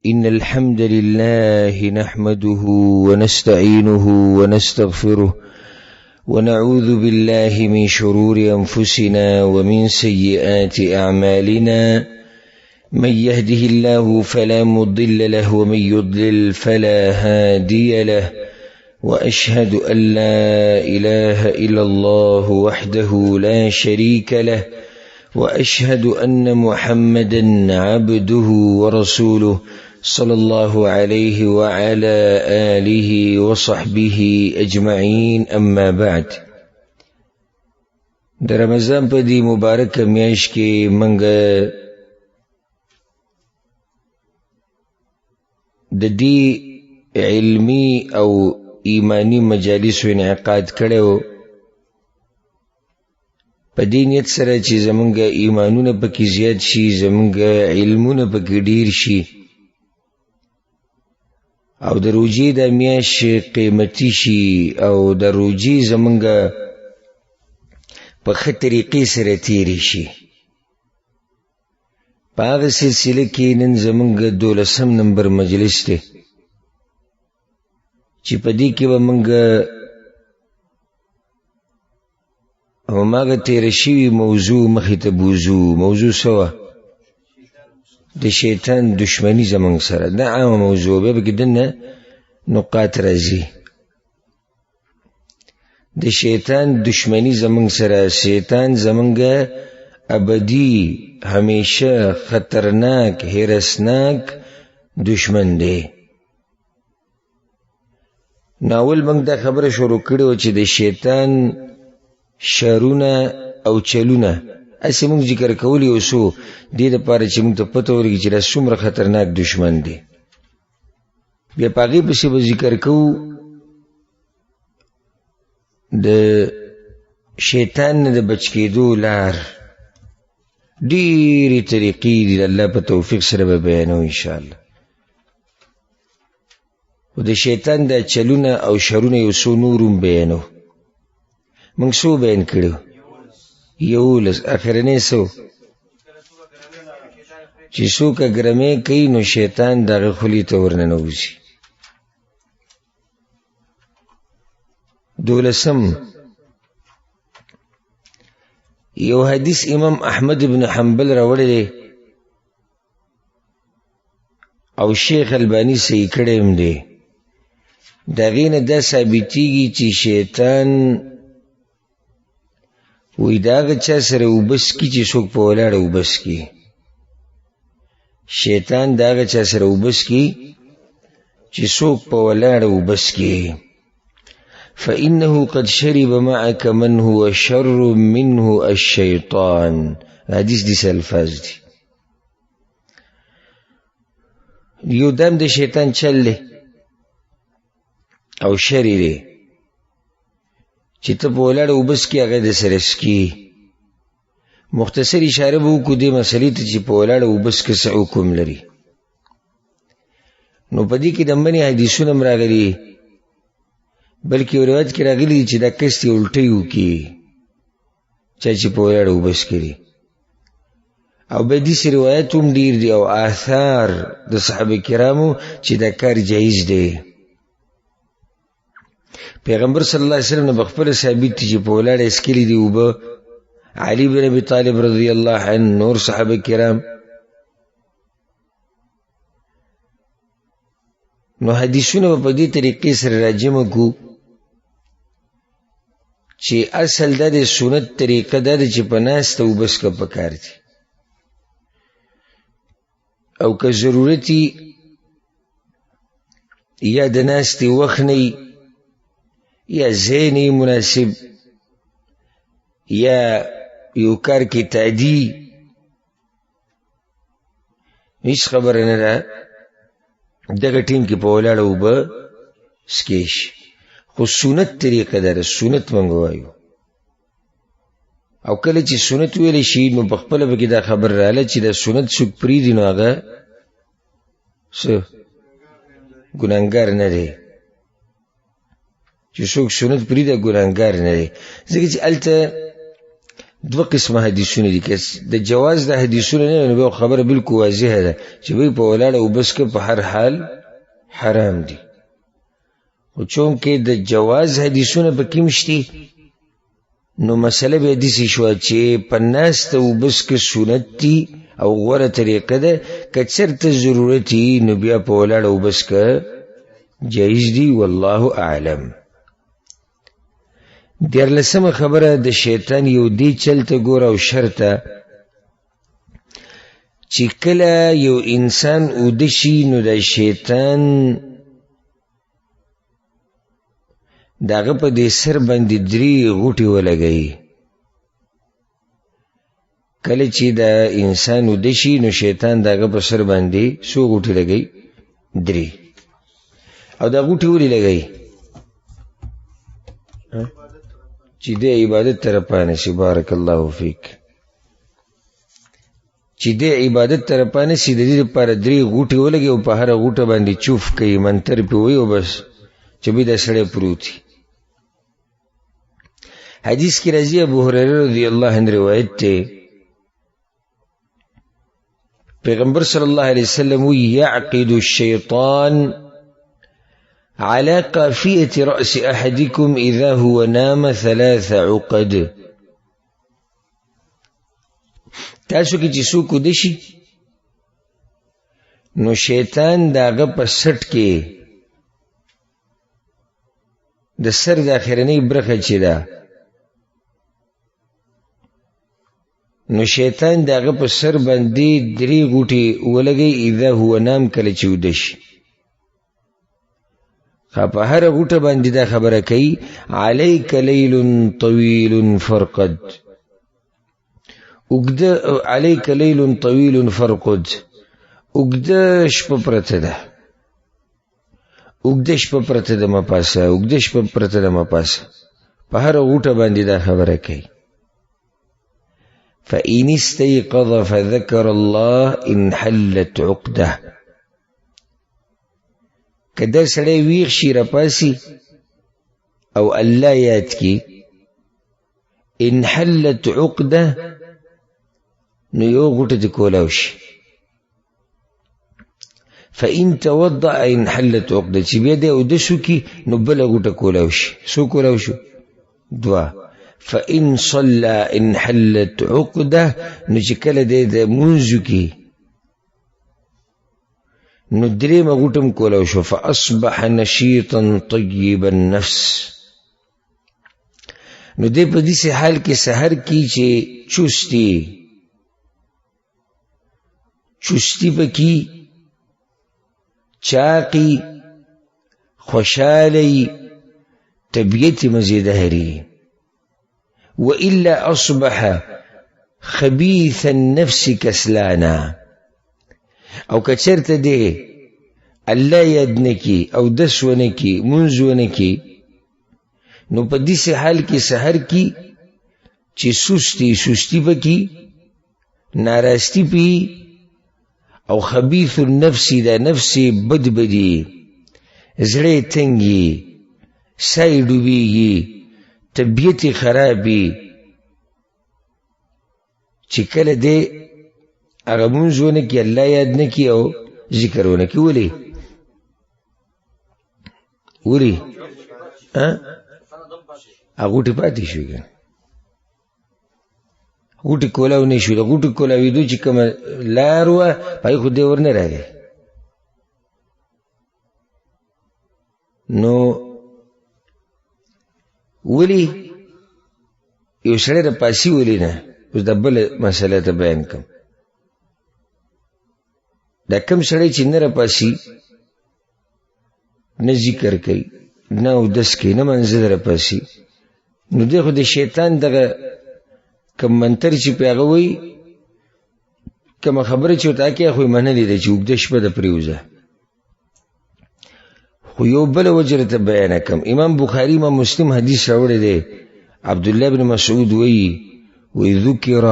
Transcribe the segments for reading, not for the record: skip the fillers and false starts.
إن الحمد لله نحمده ونستعينه ونستغفره ونعوذ بالله من شرور أنفسنا ومن سيئات أعمالنا من يهده الله فلا مضل له ومن يضلل فلا هادي له وأشهد أن لا إله إلا الله وحده لا شريك له وأشهد أن محمدا عبده ورسوله صلى الله عليه وعلى آله وصحبه أجمعين أما بعد. در رمضان په دې مبارک میاشت کې منګه د دې علمی او ایمانی مجالس انعقاد کړو په دې نیت سره چې زمونږ ایمانونه پکې زیات شي، زمونږ علمونه پکې ډیر شي او د روجې د میاشت قیمتي شي او د روجې زمونږ په ښه طریقې سره تیری شي. په هغه سلسله کې نن زمونږ 12 نمبر مجلس دی چې په دې کې به موږ هماغه تیر شوي موضوع مخې ته بوزو. موضوع سوه د شیطان دشمنی زمونږ سره، دا عامه موضوع بیا به کې دنه نقاط راځي. د شیطان دشمنی زمونږ سره، شیطان زمونږ ابدی همیشه خطرناک هرسناک دشمن دی. ناول موږ دا خبره شروع کړې وه چې د شیطان شرونه او چلونه اسی موږ ذکر کولی اوسو دې دپاره چې موږ ته پته ولګي چې دا څومره خطرناک دشمن دی. بیا په هغې پسې به ذکر کوو د شیطان نه د بچ کېدو لار، ډېرې طریقې دي، د الله په توفیق سره به بیانو انشاءالله. و د شیطان دا چلونه او شرونه یو څو نورم بیانو. موږ څو بیان کړو؟ 11. اخرنی څو چې څوک ګرمې کوي نو شیطان دغه خولې ته ورننوځي. 12 یو حدیث امام احمد بن حنبل راوړی دی او شیخ البانی صحیح کړی هم دی. د هغې نه دا ثابتېږي چې شیطان وی د هغه چا سره اوبس کي چې څوک په ولاړه اوبس کي. شیطان د هغه چا سره اوبس کي چې څوک په ولاړه اوبس کي. فإنه قد شرب معك من هو شر منه الشيطان. حدیث دي الفاظ دي. یو دم د شیطان چل دی او شری دی چې ته په ولاړه اوبس کې هغه د سره څکي. مختصر اشاره به وکړو دې مسلې ته چې په ولاړه اوبس کې څه حکم لري. نو په دې کې د منې حدیثونه هم راغلي، بلکې یو روایت کې راغلي چې دا کس یې الټۍ وکړي چا چې په ولاړه اوبس کړي. او به داسې روایت هم ډېر دي او آثار د صحابه کرامو چې دا کار جایز دی. پیغمبر صلی الله علیه وسلم نه بخپله ثابت دي چې په ولاړه څکلي دي اوبه. علي بن ابي طالب رضی الله عنه، نور صحابه کرام. نو حدیثونه په دې طریقې سره راجمع کو چې اصل دا د سنت طریقه دا ده چې په ناسته اوبس که پکار دي او که ضرورتي یا د ناستې وخت نه یا ځای نه مناسب یا یو کار کې تعدي، هیڅ خبره نه ده، دغه ټیم کې په ولاړه اوبه څکې شي. خو سنت طریقه ده، سنت موږ وایو. او کله چې سنت ویلی شي نو په خپله پکې دا خبر راغله چې دا سنت څوک پرېږدي نو هغه څه ګناهګار نه دی. چې څوک سنت پرېږدي ګناهګار نه دی، ځکه چې هلته دو قسم حدیثونه دي. که د جواز د حدیثونه نه نو خبره بالکل واضحه ده چې به په ولاړه وبس کې په هر حال حرام دي. خو چون کې د جواز حدیثونه په کې مشتي نو مسله به دي شو چې په ناس ته وبس کې سنت دي او غوره طریقه ده. که چېرته ضرورت وي نو بیا په ولاړه وبس کې جایز دي. والله اعلم. دیارلسمه خبره د شیطان یو دی چلته ګوره او شرطه چې کله یو انسان اوده شي نو د شیطان داغه په دې سر باندې درې غوټې ولګوي. کله چې د انسان اوده شي نو شیطان داغه په سر باندې څو غوټې لګوي؟ درې. او دا غوټې ولې لګوي؟ چې دې عبادت طرفانه شي. بارک الله فیک. چې دې عبادت طرفانه شي د دې لپاره درې غوټې ولګي او په هره غوټه باندې چوف کوي، منتر پې وایي او بس چې به دا سړی پروت وي. حدیث کې راځي ابو هریره رضی الله عنه روایت دی، پیغمبر صلی الله علیه وسلم وی یعقد الشیطان على قافية رأس أحدكم إذا هو نام 3 عقد. تاسو کې چې څوک وده شي نو شیطان د هغه په سټ کې د سر د اخرنۍ برخه چې ده نو شیطان د هغه په سر باندې درې غوټې ولګوي. اذا هو نام، کله چې وده شي. په هر غوټه باندې دا خبره کوي علیک لیل طویل فرقد. اوږده علیک لیل طویل فرقد، اوږده شپه پرته ده، اوږده شپه پرته ده مه پاسه، اوږده شپه پرته ده مه پاسه. په هر غوټه باندې دا خبره کوي. فإن استيقظ فذكر الله انحلت عقده. کدا سړی ویښ شي راپاسي او الله یاد کی انحلت عقده نو یو غوټه دې کولاو شي. فإن توضأ انحلت عقده، چې بیا دې اوده شو کی نو بله غوټه کولاو شي. څو کولاو شو؟ 2. فإن صلى انحلت عقده، نو چې کله دې د مونځو کی نو درېمه غوټم کولاو شو. فأصبح نشيطا طيب النفس، نو دې په دې حال کې سحر کې چې چستی پکې، چاقی، خوشحالی، طبیعت مزیدهری. وإلا أصبح خبيث النفس كسلانا. او کچرته دی الله یاد نکی او دس ونکی منځ ونکی نو په دې حال کې سحر کې چې سستی پکې، ناراستی پی او خبیث النفس دا نفس بدبدی، زړه تنګي، سای ډوبېږي، طبیعت خرابي. چې کله دی هغه مونځ ونه کي، الله یاد نه کي او ذکر ونه کي. ولې هغه غوټې پاتې شوې که غوټې کولاو نه شو. د غوټې کولاوېدو چې کومه لار وه پای خو دی ورنه راغی. نو ولې یو سړی راپاسي ولې نه؟ اوس د بله مسله ته بیان کړم. دا کم سړی چې نه راپاسي، نه ذکر کوي، نه اودس کوي، نه منځه راپاسي، نو دی خو د شیطان دغه کم منتر چې پې هغه وایي، کومه خبره چې ورته کوي خو یې منلې ده چې اوږده شپه ده پرېوځه. خو یو بله وجه راته بیانه کړم. امام بخاري امام مسلم حدیث راوړی دی، عبدالله بن مسعود وایي ذکر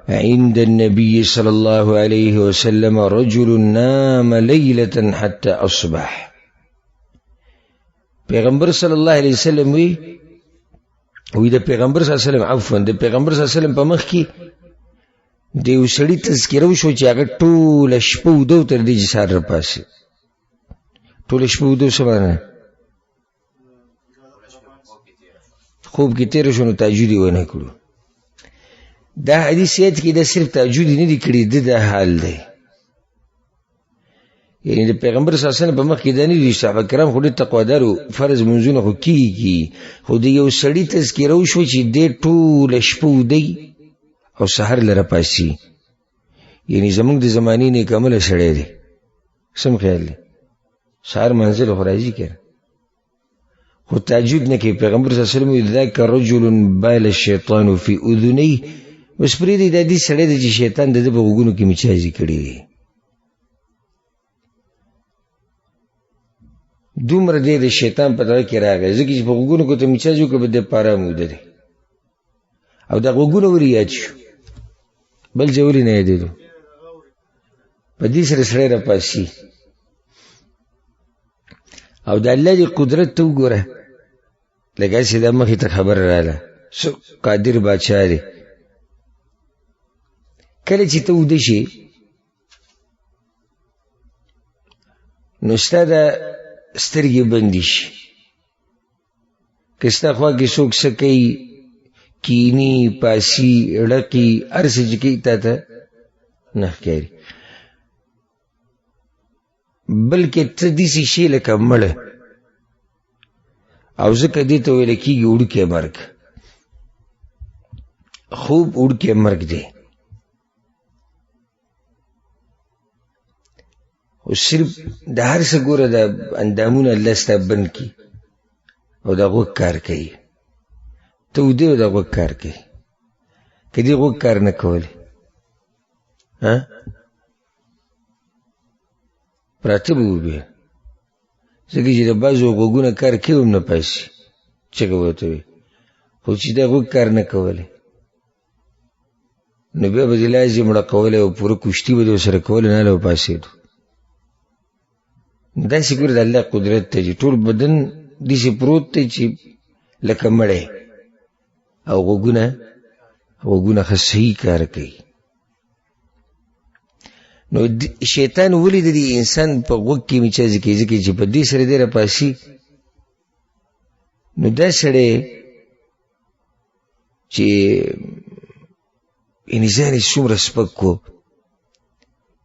عند النبي صلى الله عليه وسلم رجل نام ليلة حتى أصبح. پیغمبر صلی الله علیه وسلم وی وی د پیغمبر صلی الله علیه وسلم عفوا د پیغمبر صلی الله علیه وسلم په مخ کې د یو سړي تذکره وشو چې هغه ټوله شپه ودو تر دې چې سهار راپاسي. ټوله شپه ودو څه معنی؟ خوب کې تېره شو نو تهجد یې ونه کړو. دا حدیث یاد کې دا صرف تهجد نه دي کړي، دا حال دی. یعنی د پیغمبر صلی الله علیه وسلم په مخ کې دا نه دي. صحابه کرام خو ډېر تقوادارو، فرض منځونه خو کېږي، خو د یو سړي تذکره وشوه چې دې ټوله شپه ودی او سحر لره پاسي. یعنی زمونږ د زمانې نیک عمله سړی دی. سم خیال دی؟ سحر منزل خو راځي که خو تهجد نه کوي. پیغمبر صلی الله علیه وسلم ذاک رجل بال الشیطان فی اذنیه، بس پرېږدئ دا دې سړی دی چې شیطان د ده په غوږونو کې مچازي کړي دي. دومره دی د شیطان په دغه کې راغی ځکه چې په غوږونو کې ته مچاج وکړه به دی په ارام وده دی او دا غوږونه ولې یاد شو بل ځای ولې نه یادېدو په دې سره سړی راپاسي. او د الله دې قدرت ته وګوره لکه هسې دا مخې ته خبر راغله څو قادر بادشاه دی. کله چې ته وده شي نو ستا دا سترګې بندې شي، که ستا خوا کې څوک څه کوي کیني پاسي ړقي هر څه چې کوي تا ته نه ښکاري، بلکې ته داسې شي لکه مړه. او ځکه دې ته ویل کېږي وړوکی مرګ. خوب وړوکی مرګ دی. او صرف د هر څه ګوره د اندامونه الله ستا بند کړي او د غوږ کار کوي. ته ودې او د غوږ کار کوي. که دې غوږ کار نه کولی پراته به وبې، ځکه چې د بعضو غوږونه کار کوي هم نه پاسي چغه ورته وي، خو چې دا غوږ کار نه کولی نو بیا به دې لازم مړه کولی او پوره کشتي به دې ورسره کولی نه به پاسېدو. داسې ګوره د الله قدرت ته چې ټول بدن داسې پروت دی چې لکه مړی او غوږونه ښه صحیح کار کوي. نو شیطان ولې د دې انسان په غوږ کې مچازي کوي؟ ځکه چې په دې سره دی راپاسي نو دا سړی چې یعنې ځان یې څومره سپک کو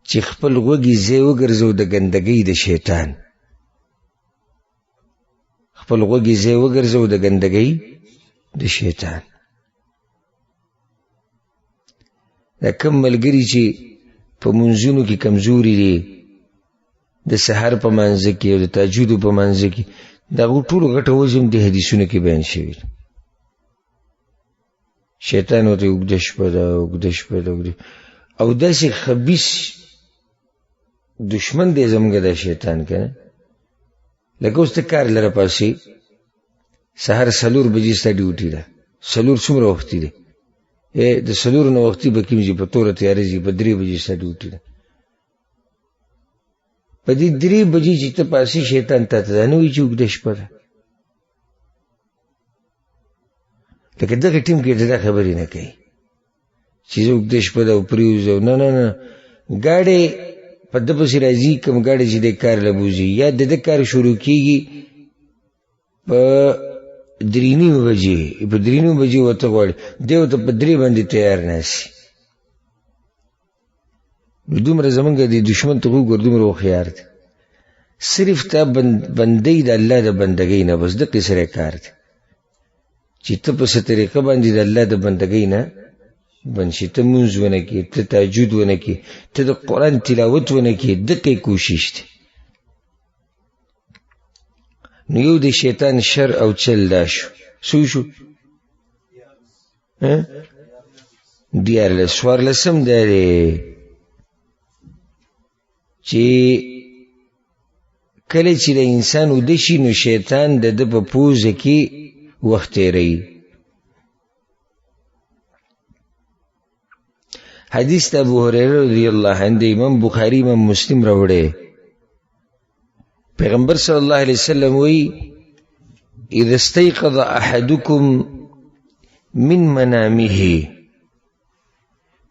چې خپل غوږی ځای وګرځو د ګندګۍ د شیطان، خپل غوږی ځای وګرځو د ګندګۍ د شیطان. دا کم ملګري چې په منځونو کې کمزوري دي، د سحر په منځه کې او د تهجدو په منځه کې، دا ټولو غټه وجه د حدیثونو کې بیان شوي. شیطان ورته اوږده شپه ده اوږده شپه ده او داسې خبیث دشمن دی زموږ د شیطان که نه. لکه اوس ته کار لره پاسې سهار 4 بجې ستا ډیوټي ده. 4 څومره وختي دی؟ د 4 نه وختي به کوم ځي په توره تیارې ځي په 3 بجې ستا ډیوټي ده. په دې 3 بجې چې ته پاسې شیطان تا ته دا نه وایي چې اوږده شپه ده. لکه دغه ټیم کې دا خبرې نه کوي چې زه اوږده شپه ده او پرېوځو. نه نه نه، ګاډی په ده پسې راځي، کوم ګاډی چې دی کار له بوځي یا د ده کار شروع کېږي په 3:30 بجې، په 3:30 بجې ورته غواړي دی ورته په 3 باندې تیار ناستي. نو دومره زمونږ د دشمن ته وګوره دومره هوښیار دی. صرف تا بندۍ د الله د بندګۍ نه بس دقې سره کار دی چې ته په څه طریقه باندې د الله د بندګۍ نه بند شي. ته مونځ ونه کړې، ته تهجد ونه کړې، ته د قرآن تلاوت ونه کړې، دقې کوشش دی. نو یو د شیطان شر او چل دا شو. څو شو؟ 14. 14 دا دی چې کله چې د انسان وده شي نو شیطان د ده په پوزه کې وخت تېروي. حدیث د ابو هریره رضی الله عنه د امام بخاری امام مسلم راوړی. پیغمبر صلی الله علیه وسلم وی اذا استيقظ احدكم من منامه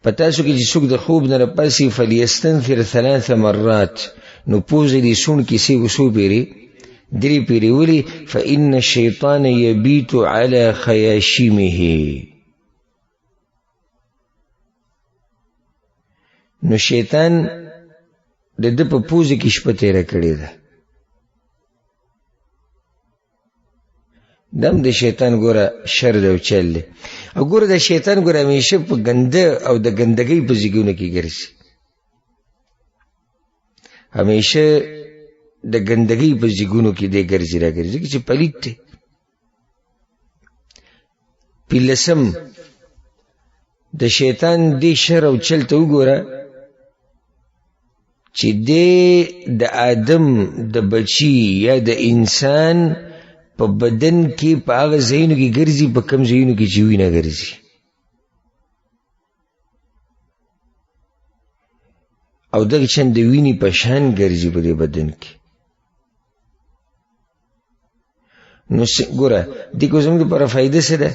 پتاسو کی څوک د خوب نه پاسی فلیستنثر 3 مرات نو پوزې دي سون کی سی وسو پیری دری پیری ولی فإن الشیطان یبیت علی خیاشیمه نو شیطان د په پوزې کې شپه تیره کړې ده. دم د شیطان ګوره شر دی او چل دی او ګوره د شیطان ګوره همیشه په ګنده او د ګندګۍ په ځایونو کې ګرځي همیشه د ګندګۍ په ځایونو کې دی ګرځي را ګرځي چې پلیت دی. پلسم د شیطان دی شر او چل ته وګوره چې د آدم د بچی یا د انسان په بدن کې په هغه ځایونو کې ګرځي په کم ځایونو کې چې وینه ګرځي او دغه چند د وینې په شان ګرځي په دې بدن کې. نو ګوره دې کو زموږ لپاره فایده څه ده؟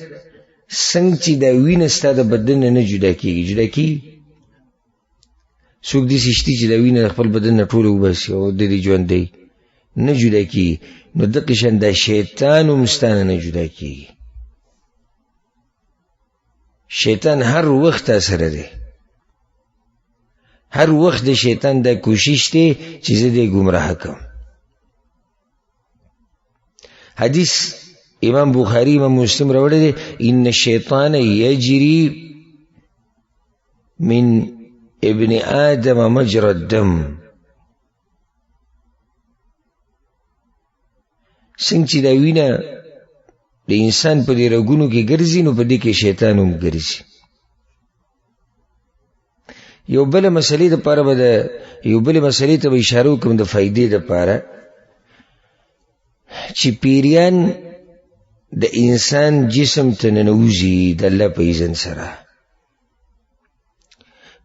څنګه چې دا وینه ستا د بدن نه جدا کېږي جدا کېږي څوک داسې شته چې دا وینه د خپل بدن نه ټوله وباسي او د دې ژوند دی نه جدا کېږي نو دغه شان دا شیطان هم ستا نه جدا کېږي. شیطان هر وخت تا سره دی هر وخت د شیطان دا کوشش دی چې زه دې ګمراه کړم. حدیث امام بخاری امام مسلم راوړی دی ان الشیطان یجری من ابن آدم مجرى الدم څنګه چې دا وینه د انسان په دې رګونو کې ګرځي نو په دې کې شیطان هم ګرځي. یو بل مسلې دپاره به یو بل مسلې ته به اشاره وکړم د فایدې دپاره چې پیریان د انسان جسم ته ننوځي د الله په اذن سره.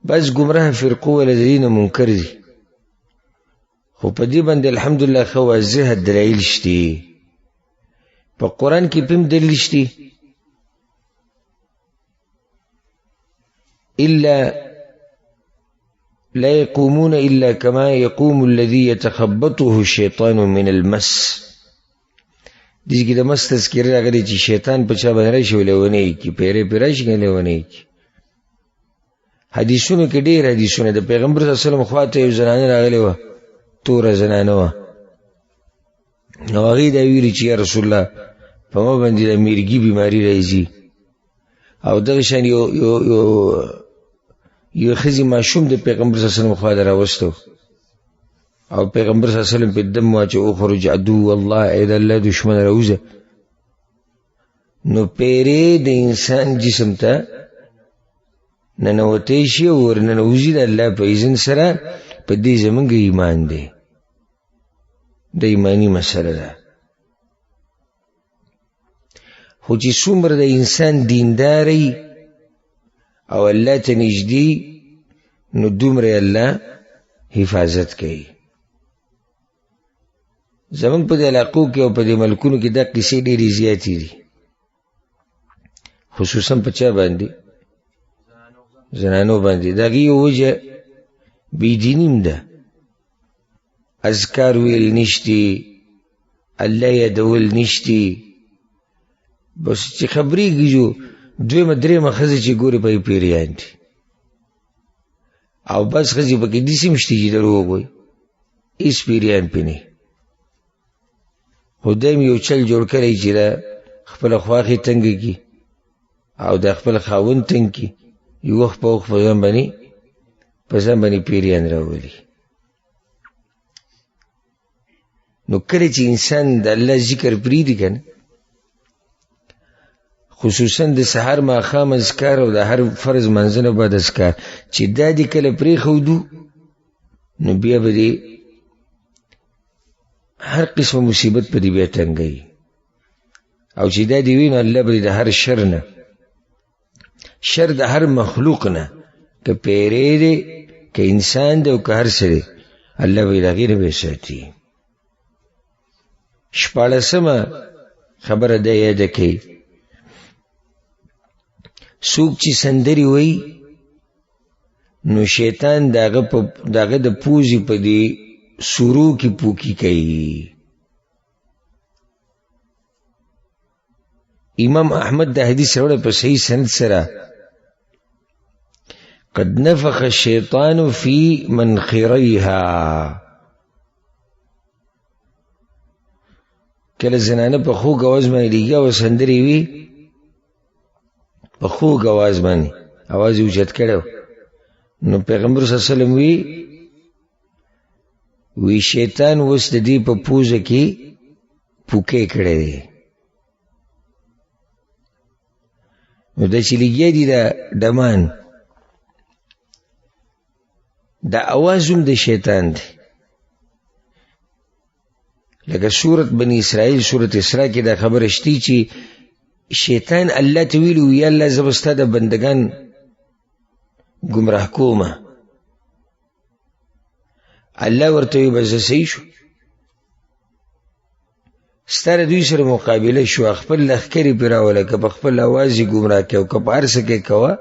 بس گمراه فرقو ولدین منکر دي خو په دې باندې الحمدلله خو واضح دلایل شته په قرآن کې پم دلیل شته الا لا يقومون الا كما يقوم الذي يتخبطه الشيطان من المس. دې کې د مس تذکر راغلی چې شیطان په چا باندې راشي ولونی کی پیره پیراشي ولونی کی. حدیثونو کې ډېر حدیثونه د پیغمبر صلی الله علیه وسلم خواته یو زنانه راغلی وه توره زنانه وه نو هغې دا ویلي چې یا رسول الله په ما باندې د میرګي بیماري راځي او دغه شان یو ښځې ماشوم د پیغمبر صلی الله علیه وسلم خواته راوستو او پیغمبر صلی الله علیه وسلم په دم واچو اخرج عدو الله ای د الله دشمن راوځه نو پیرې د انسان جسم ته ننوتی شي او ورننوځي د الله په اذن سره په دې زمونږ ایمان دی د ایمانی مسله ده. خو چې څومره د انسان دینداری او الله ته نږدې نو دومره الله حفاظت کوي. زمونږ په دې علاقو کې او په دې ملکونو کې دا قصې ډېرې زیاتې دي خصوصا په چا باندې زنانو باندې. د هغې یو وجه بېدینیم ده اذکار ویل نشتی الله یادول نشتی بس چې خبرېږي جو دویمه درېیمه ښځه چې ګورې په یې پیریان دي او بس ښځې پکې داسې هم شته چې دروغ وایي هېڅ پیریان پې نه خو دی م یو چل جوړ کړی چې دا خپله خواښې تنګه کي او دا خپل خاوند تنګ کي یو وخت په وخت په ځان باندې پیریان راولي. نو کله چې انسان د الله ذکر پرېږدي که نه خصوصا د سحر ماښام اذکار او د هر فرض منځنه بعد اذکار چې دا دې کله پرېښودو نو بیا به دې هر قسمه مصیبت په دې بیا تنګوي او چې دا دې وي نو الله به دې د هر شر نه شر د هر مخلوق نه که پیری دی که انسان دی او که هر څه دی الله به یې د هغې نه به ساتي. شپاړسمه خبره دا یاده کوي سوک چی سندری وی نو شیطان داغه د پوزی پا دی سورو کی پوکی کئی. امام احمد دا حدیث روڑا پا صحیح سند سرا قد نفخ الشیطان فی منخریها کل زنانه پا خوک آواز مانی لیگا و سندری وی پا خوک آواز مانی آوازی اوچت کرو نو پیغمبر صلی اللہ علیہ وسلم وی شیطان وست دی پا پوزه کی پوکے کڑے دی نو دا چی لگیا دی دا دمان دا آوازم دا شیطان دی لکه سورت بنی اسرائیل سورت اسراء کی دا خبر اشتی چی شیطان اللہ تویلو یا اللہ زبستا دا بندگان گمراہ کوما اللہ ورطوی بس صحیح شو ستاره دوی سره مقابله شو خپل لخکری پیراوله که په خپل آوازی گمراه که او که په هر څه کې کوه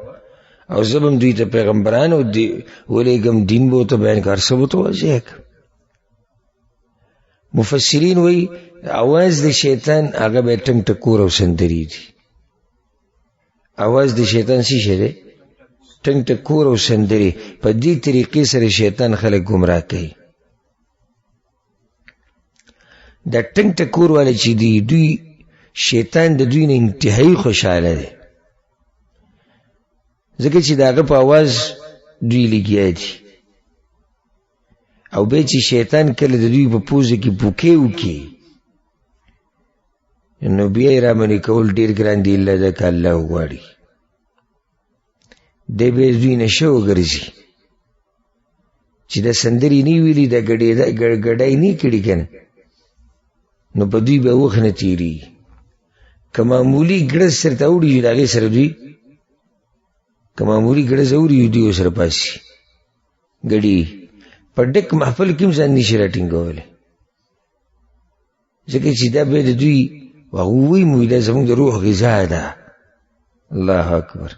او زبم دوی ته پیغمبران او ولیږم دین به ورته بیان که هر څه به ورته واضح که. مفسرین وایي آواز د شیطان هغه به ټنګ ټکور او سندري دي. آواز د شیطان څه شی دی؟ ټنګ ټکور او سندري. په دې طریقې سره شیطان خلک گمراه کوي. دا ټنګ ټکور والا چې دی دوی شیطان د دوی نه انتهایی خوشحاله دی ځکه چې د هغه په آواز دوی لګیا دي او بیا چې شیطان کله د دوی په پوزه کې پوکې وکړي نو بیا یې رامنې کول ډېر ګران دي الا ځکه الله وغواړي دی بیا دوی نشه وګرځي چې د سندرې نه ویلي د ګډای نه کړي که نه نو په دوی به وخت نه تیری که معمولي ګړز سرته اوړي د هغې سره دوی که معمولي ګړز اوري دوی ورسره پاسي ګډي په ډک محفل کې هم ځان نشي راټینګولی ځکه چې دا بیا د دوی هغه ووایي موږ دا زموږ د روح غذا ده. الله اکبر.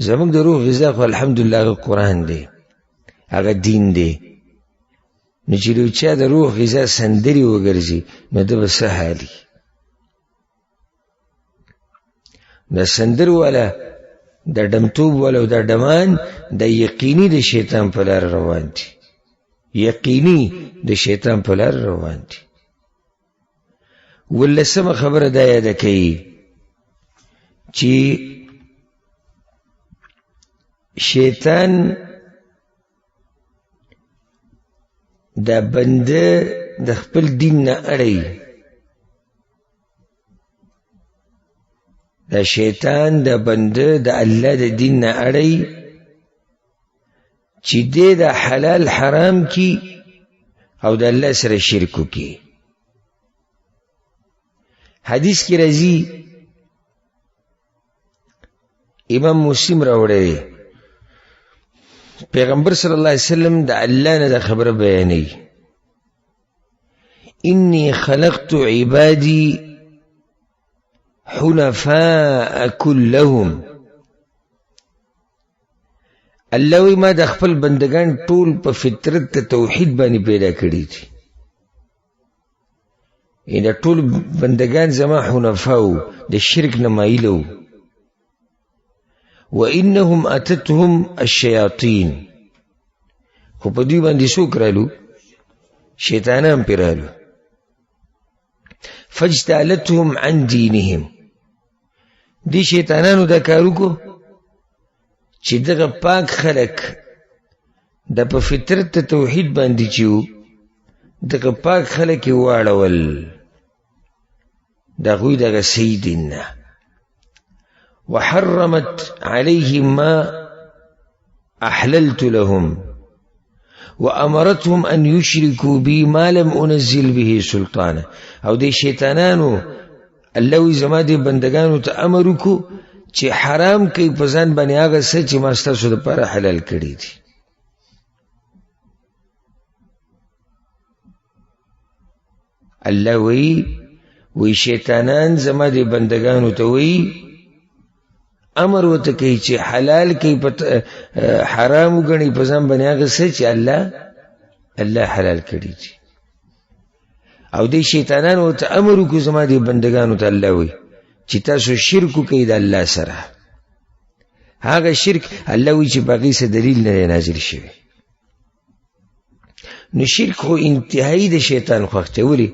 زموږ د روح غذا خو الحمدلله هغه قرآن دی هغه دین دی نو چې یو چا د روح غذا سندري وګرځي نو ده به څه حالي. دا سندر والا دا ډمتوب والا او دا ډمان دا یقیني د شیطان په لار روان دي یقیني د شیطان په لار روان دي. ولسمه خبره دا یاده کوي چې شیطان دا بنده د خپل دین نه اړوي دا شیطان دا بنده د الله د دین نه اړوي چې دی دا حلال حرام کی او د الله سره شرک کی. حدیث کی راځي امام مسلم راوړی پیغمبر صلی اللہ علیہ وسلم دا اللہ نے دا خبر بیانی انی خلقت عبادی حنفاء کلهم اللہ وی ما دا خپل بندگان ټول په فطرت توحید بانی پیدا کړی دي دا ټول بندگان زما حنفاء د شرک نمایلو وَإِنَّهُمْ أَتَتْهُمْ الشَّيَاطِينَ خو په دوی باندې څوک رالو شیطانان پې رالو فَاجْتَالَتْهُمْ عَنْ دِينِهِمْ دی شیطانانو دا کارو کو چې دغه پاک خلق د په فطرت توحید باندې چې وو دغه پاک خلق یې واړول د هغوی دغه صحیح دین نه وحرمت عليهم ما أحللت لهم وأمرتهم أن يشركوا بي ما لم أنزل به سلطانا او دي شیطانانو اللوی زما دی بندگانو تا امرکو چی حرام کئی پزان بانی آغا سا چی ماستاسو دا پارا حلال کری دی. اللہ وی شیطانان زما دی بندگانو تا وی امر وته کوي چې حلال کوي حرام وګڼي په ځان باندې هغه څه چې الله حلال کړي دي. او دې شیطانان وته امر وکړي زما دې بندگانو ته الله وي چې تاسو شرک کوئ د الله سره. هغه شرک الله وی چې باقي څه دلیل نه نازل شوی. نو شرک خو انتهایی د شیطان خوښته ولی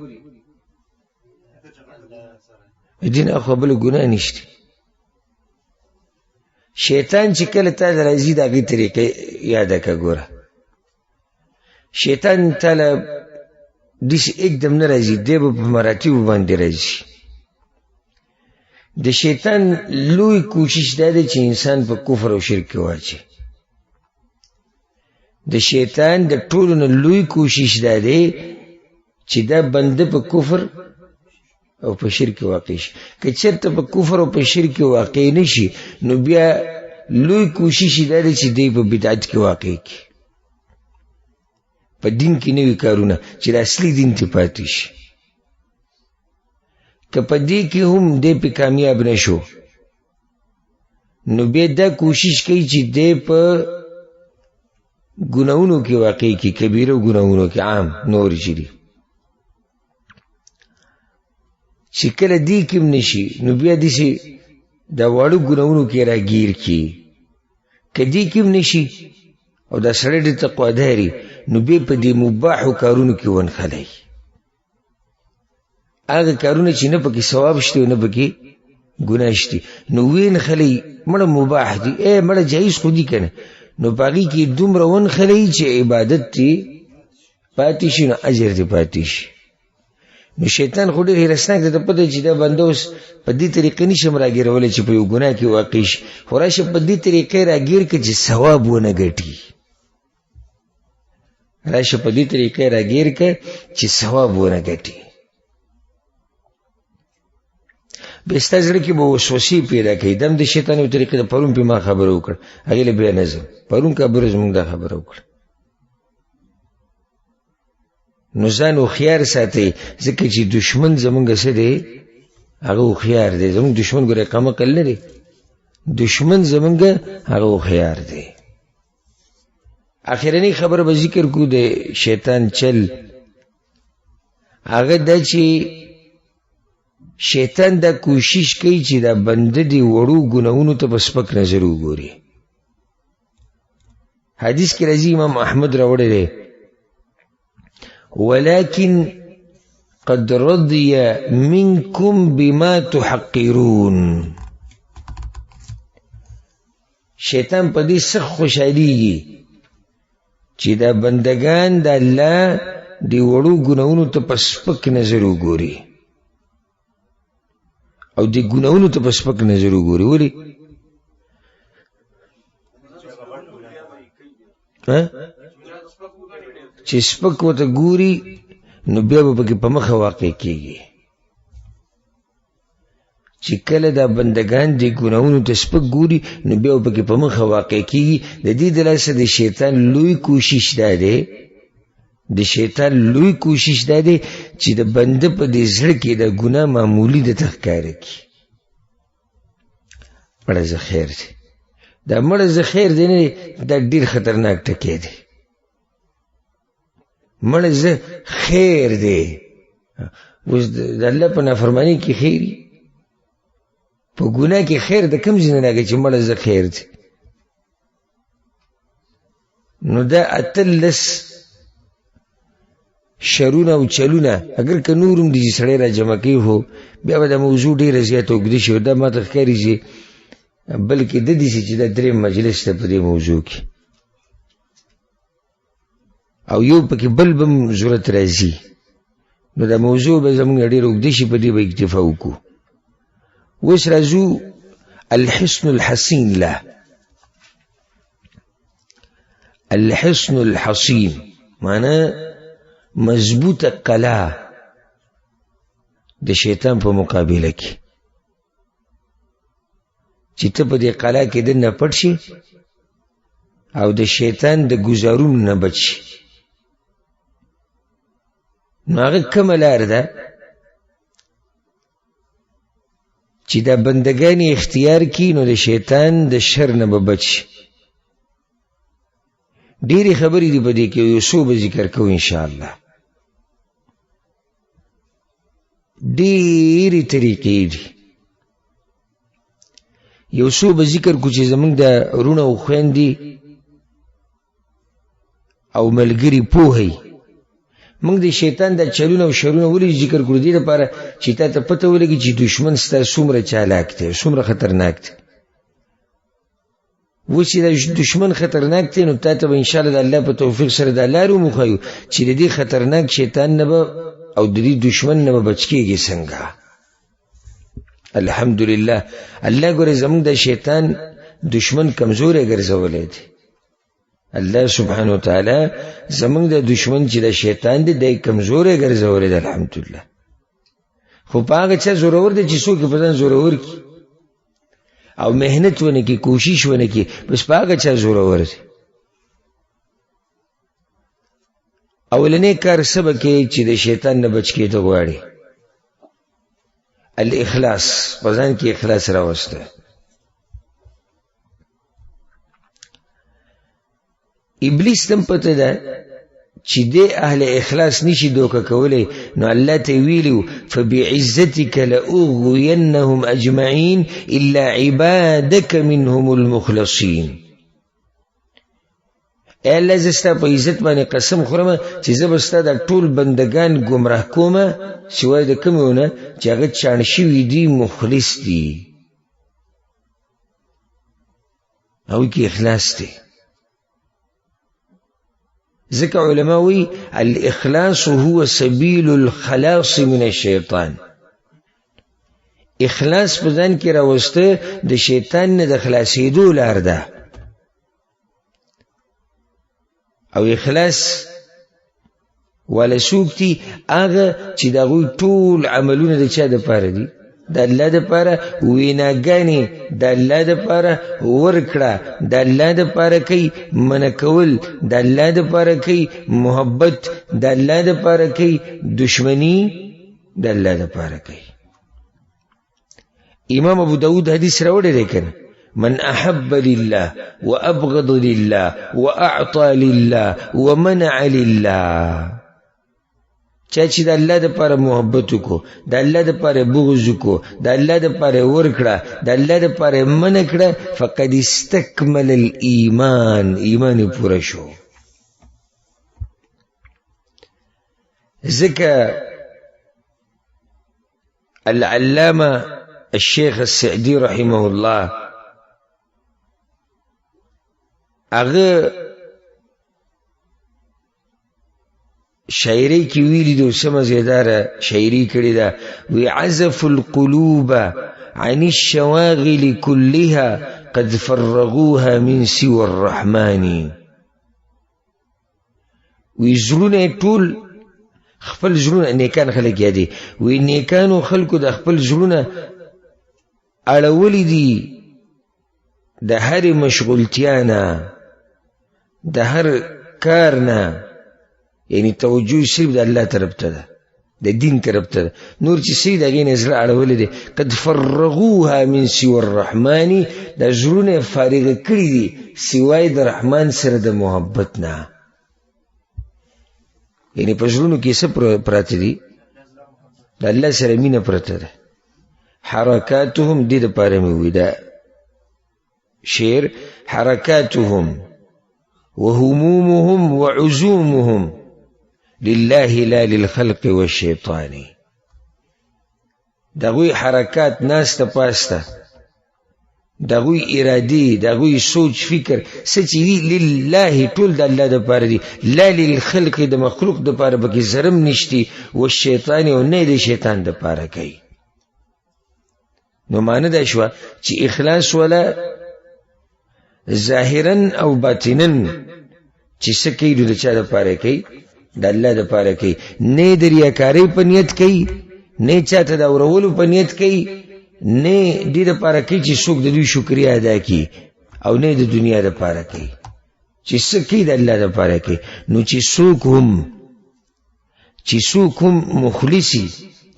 دین اخو بل ګناه نشته. شیطان چې کله تا راځي دغه طریقې یاد کا ګوره. شیطان تعالی دیس एकदम نه راځي دی په مراتب باندې راځي. د شیطان لوی کوشش دا دی چې انسان په کفر او شرک واچي. د شیطان د ټولو نه لوی کوشش دا دی چې دا بنده په کفر او په شرک واقع شي. که چېرته په کفر او په شرک واقع نشي نو بیا لوی کوشش دا دی چې دی په بدعت کې واقع کی، په دین کې نوي کارونه چې د اصلي دین ته پاتې شي. که په دې کې هم دی په کامیاب نشو نو بیا دا کوشش کوي چې دی په ګناهونو کې واقع کی، کبیره ګناهونو کې عام نور چې دي. چې کله دې کې نشي نو بیا داسې د واړو ګناهونو کې راګیر کی. که دې کې نشي او دا سړی د تقواداري نو بیا په دې مباحو کارونو کې ونښلی. هغه کارونه چې نه پکې ثواب شته او نه پکې ګناه شته نو ونښلی مړه مباح دي، مړه جایز خو دي که نه، نو په هغې کې دومره ونښلی چې عبادت دې پاتې شي نو اجر دې پاتې شي. نو شیطان خو ډېر هیرسناک دی، ته پته چې دا بنده اوس په دې طریقې نشم راګیرولی چې په یو ګناه کې واقع شي، خو راشه په دې طریقې راګیر کړه چې ثواب ونه ګټي. راشه په دې طریقې راګیر کړه چې ثواب ونه ګټي. بیا ستا زړه کې به وسوسې پیدا کوي. دم د شیطان یو طریقې د پرون پې ما خبره وکړه، هغې له بیا نه ځم. پرون کابره زمونږ دا خبره وکړه. نو ځان هوښیار ساتئ، ځکه چې دشمن زمونږ څه دی هغه هوښیار دی. زمونږ دشمن ګوره کم عقل نه دی، دشمن زمونږ هغه هوښیار دی. اخرنی خبره به ذکر کو د شیطان چل. هغه دا چې شیطان دا کوشش کوي چې دا بنده دی وړو ګناهونو ته په سپک نظر وګوري. حدیث کې راځي، امام احمد راوړی دی، ولكن قد رضي منكم بما تحقرون. شیطان په دې سخت خوشحالیږي چې دا بندگان د الله دی وړو ګناهونو ته په سپک نظر وګوري او دی ګناهونو ته په سپک نظر وګوري. ولې؟ چې سپک ورته ګوري نو بیا به پکې په مخه واقع کېږي. چې کله دا بندگان دی ګناهونو ته سپک ګوري نو بیا به پکې په مخه واقع کېږي. د دې د لاسه د شیطان لوی کوشش دا دی، د شیطان لوی کوشش دا دی چې د بنده په دې زړه کې د ګناه معمولي د ښکاره کړي. مړه زه خیر دی، دا مړه زه خیر دی نه دی، دا ډېر خطرناک ټکی دی. مړه زه خیر دی، اوس د الله په نافرماني کې خیري، په ګناه کې خیر د کوم ځای نه راغی چې مړه زه خیر دی. نو دا اتلس شرونه او چلونه اگر که نورم دي چې سړی را جمع کوي، خو بیا به دا موضوع ډېره زیاته اوږده شي. دا ما ته ښکاري چې بلکې د دې چې دا درېیم مجلس دی په دې موضوع کې، او یو پکې بل به ضرورت راځي. نو دا موضوع به زمونږ ډېر اوږده شي، په دې به اکتفا وکړو. اوس راځو الحصن الحصین له. الحصن الحصین معنی مضبوطه قلا د شیطان په مقابله کې، چې ته په دې قلا کې دننه پټ شي او د شیطان د ګزارونو نه بچ شي. نو هغه کومه لار ده چې دا بندګان اختیار کی نو د شیطان د شر نه به بچ. ډېرې خبرې دي په دې کې، یو څو به ذکر کوو انشاءالله. ډېرې طریقې دي، یو څو به ذکر کو چې زمونږ د وروڼه او خویندې او ملګري پوهی. موږ د شیطان د چلونه او شرونه ولې ذکر کړو؟ دې لپاره چې تا ته پته ولګي چې دشمن ستا څومره چالاک دی، څومره خطرناک دی. اوس چې د دشمن خطرناک دی نو تا ته به انشاءالله د الله په توفیق سره دا لار وموښیو چې د دې خطرناک شیطان نه به او د دې دشمن نه به بچ کېږي څنګه. الحمدلله الله ګوره زموږ د شیطان دشمن کمزوری ګرځولی دی. الله سبحانه وتعالی زمونږ د دشمن چې د شیطان دی دی کمزوری ګرځولی دی الحمدلله. خو په هغه چا زورور دی چې څوک په ځان زورور کی او محنت ونه کی، کوشش ونه کی، بس په هغه چا زورور دی. اولنی کار څه به کوې چې د شیطان نه بچ کېدو غواړي؟ الاخلاص، په ځان کې اخلاص راوسته. ابلیس تم پته ده چې د اهل اخلاص نشي دوکه کولی، نو الله ته ویلو فبعزتك لأغوینهم اجمعین الا عبادك منهم المخلصین. اے الله زه ستا په عزت باندې قسم خورم چې زه به ستا د ټول بندگان ګمراه کومه سوای د کومې ونه چې هغه چاڼ شوي دي، مخلص دي، هغوی کې اخلاص دی. ذکر علماء وی الاخلاص هو سبیل الخلاص من الشیطان. اخلاص په ځان کې راوسته د شیطان نه د خلاصېدو لار ده. او اخلاص والا څوک دي؟ هغه چې د هغوی ټول عملونه د چا دپاره دي؟ د الله دپاره. ویناګانې د الله دپاره، ورکړه د الله دپاره کوي، منع کول د الله دپاره کوي، محبت د الله دپاره کوي، دشمنی د الله دپاره کوي. امام ابو داود حدیث راوړی دی کنه، من احب لله وابغض لله واعطى لله ومنع لله. چا چې د الله دپاره محبت وکړو، د الله دپاره بغض وکړو، د الله دپاره ورکړه، د الله دپاره منع کړه، فقد استکمل الایمان، ایمان یې پوره شو. ځکه العلامه الشیخ السعدي رحمه الله هغه شاعری کی ویلی دو سمه زیداره شاعری کړی ده، وی عزف القلوب عن الشواغل كلها قد فرغوها من سوى الرحمن. وی زړونه ټول خپل زړونه نیکان خلک یادي، وی نیکانو خلکو د خپل زړونه اړولی دي د هر مشغولتیا نه، د هر کار نه، یعنی توجه صرف د الله طرف ته ده، د دین طرف ته ده، نور چې څه د هغې نه زړه اړولی دی. قد فرغوها من سوى الرحمن، د زړونه فارغه کړي دي سوای د رحمان سره د محبت نه. یعنی په زړونو کې څه پراته دي؟ د الله سره مینه پرته ده. حرکاتهم دې دپاره مې ووی دا شعر، حرکاتهم وهمومهم وعزومهم لله لا للخلق والشیطان. دغوی حرکات ناسته پاسته، دغوی ارادی، دغوی سوچ فکر سچی لله ټول د الله دپاره دي، لا للخلق د مخلوق دپاره پکې زرم نشتی، والشیطان او نه د شیطان دپاره کوي. نو معنی دا شوه چې اخلاص ولا ظاهرا او باطنا چې څه کوي د چا دپاره کوي؟ د الله دپاره کوي. نه د ریاکارۍ په نیت کوي، نه چاته د اورولو په نیت کوي، نه دې دپاره کوي چې څوک د دوی شکریه ادا کړي، او نه د دنیا دپاره کوي. چې څه کوي د الله دپاره کوي. نو چې څوک هم مخلصي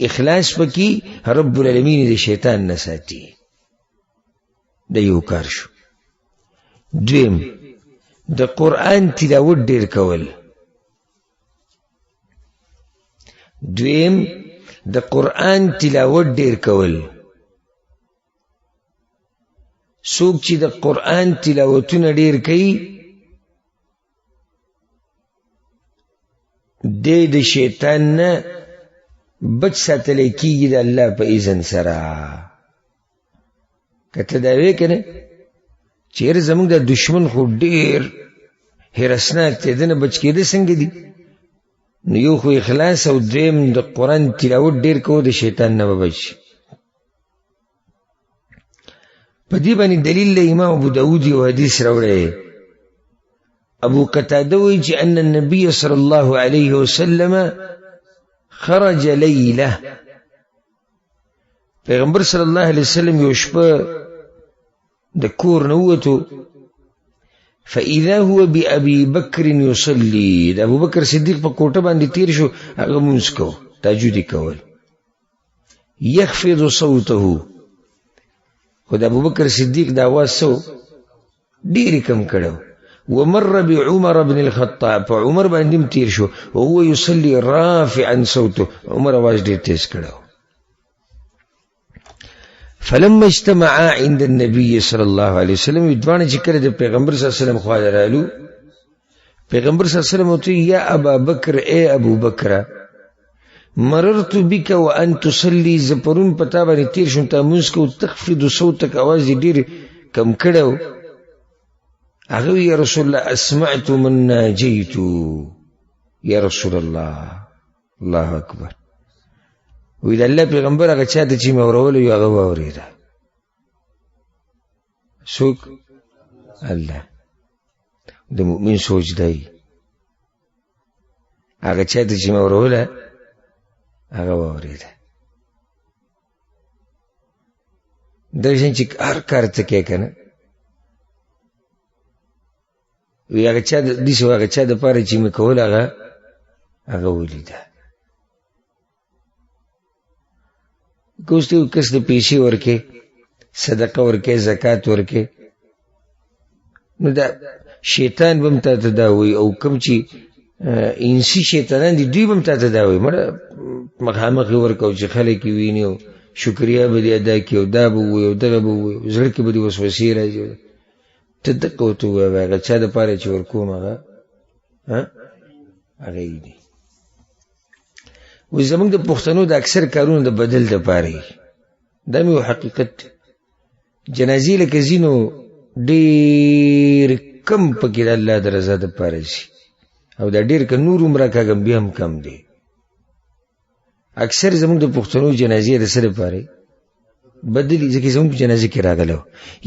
اخلاص پکې رب العالمین د شیطان نه ساتي. د یو کار شو. دویم د قرآن تلاوت ډیر کول. د قرآن تلاوت ډیر کول. څوک چې د قرآن تلاوتونه ډیر کوي د شیطان نه بچ ساتلی کېږي د الله په اذن سره. که ته دا وایې که نه چېرې زموږ د دشمن خو ډېر هرسناک دی، ده نه بچ کېده څنګه دي؟ نو یو خو اخلاص او دویم د قرآن تلاوت ډېر کوو د شیطان نه به بچ. په دې باندې دلیل له امام ابو داود یو حدیث راوړی. ابو قتاده وایي چې ان النبي صلی الله علیه وسلم خرج لیله، پیغمبر صلی الله علیه وسلم یو شپه د کور نه ووتو، فاذا هو بابي بکر یصلي، د ابو بکر صدیق په کوټه باندې تیر شو، هغه مونځ کو، تهجد کول. یخفض صوته، خو د ابو بکر صدیق د اواز سو ډېر کم کړو. ومر بعمر بن الخطاب، فعمر باندې تیر شو وهو يصلي رافعا صوته، عمر اواز ډېر تیز کړو. فلما اجتمعا عند النبي صلى الله عليه وسلم، دوانه چې کله د پیغمبر صلی الله علیه وسلم خوا درالو، پیغمبر صلی الله علیه وسلم ته یا ابا بکر، اے ابو بکر، مررت بك وان تصلي، زپرون پتا باندې تیر شوم ته مونږ کو، تخفض صوتك، اواز ډېر کم کړو. هغه یا رسول الله اسمعت من ناجيت، یا رسول الله. الله اکبر. وی د الله پیغمبر هغه چا ته چې مې اورولو یو هغه واورېده. څوک؟ الله. د مؤمن سوچ دی هغه چا ته چې مې اورولو هغه واورېده. دغه شان چې هر کار ته کوې که نه، وی هغه چا داسې و هغه چا دپاره چې مې کول هغه ولیده. که اوس ته یو کس د پیسې ورکې، صدقه ورکې، زکات ورکې، نو دا شیطان به هم تا ته دا وایي، او کوم چې انسي شیطانان دي دوی به هم تا ته دا وایي. مړه مخامخ یې ورکه او چې خلک یې ویني او شکریا به دې ادا کړي او دا به ووایي او دغه به ووایي، زړه کې به دې وسوسې راځي. ته دقه ورته ووایه هغه چا دپاره چې ورکوم هغه یې دي. وایي زموږ د پښتنو د اکثر کارونه د بدل دپاره یي. دا مې یو حقیقت دی. جنازې لکه ځینو ډېر کم پکې د الله د رضا دپاره ځي، او دا ډېر که نور عمره کاږم بیا هم کم دی. اکثر زموږ د پښتنو جنازې د څه دپاره بدلي، ځکه زموږ په جنازه کې راغلی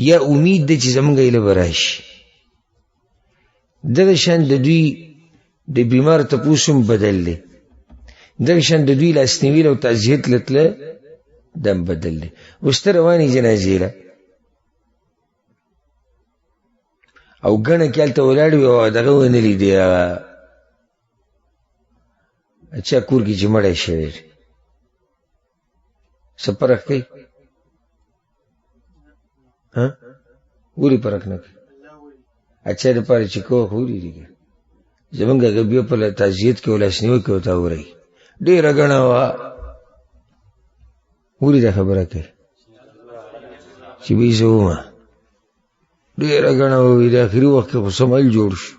یا امید دی چې زموږ ایله به راشي. دغه شان د دوی د بیمار تپوس هم بدل دی، دغه شان د دوی لاسنیوي او تعزیت له تله دا هم بدل دی. اوس ته روانې جنازې له او ګڼه کې هلته ولاړ وي او دغه ونه لیدې، چا کور کې چې مړی شوی دی، څه فرق کوي؟ ولې فرق نه کوي؟ اچھا دپاره چې کوه خو ولیدې که زمونږ هغه بیا په تعزیت کې او لاسنیوي کې ورته وروایي ډېره ګڼه وه. ولې دا خبره کوي چې بهی زه ومه ډېره ګڼه وه، د آخري وخت کې خو سمایل جوړ شو.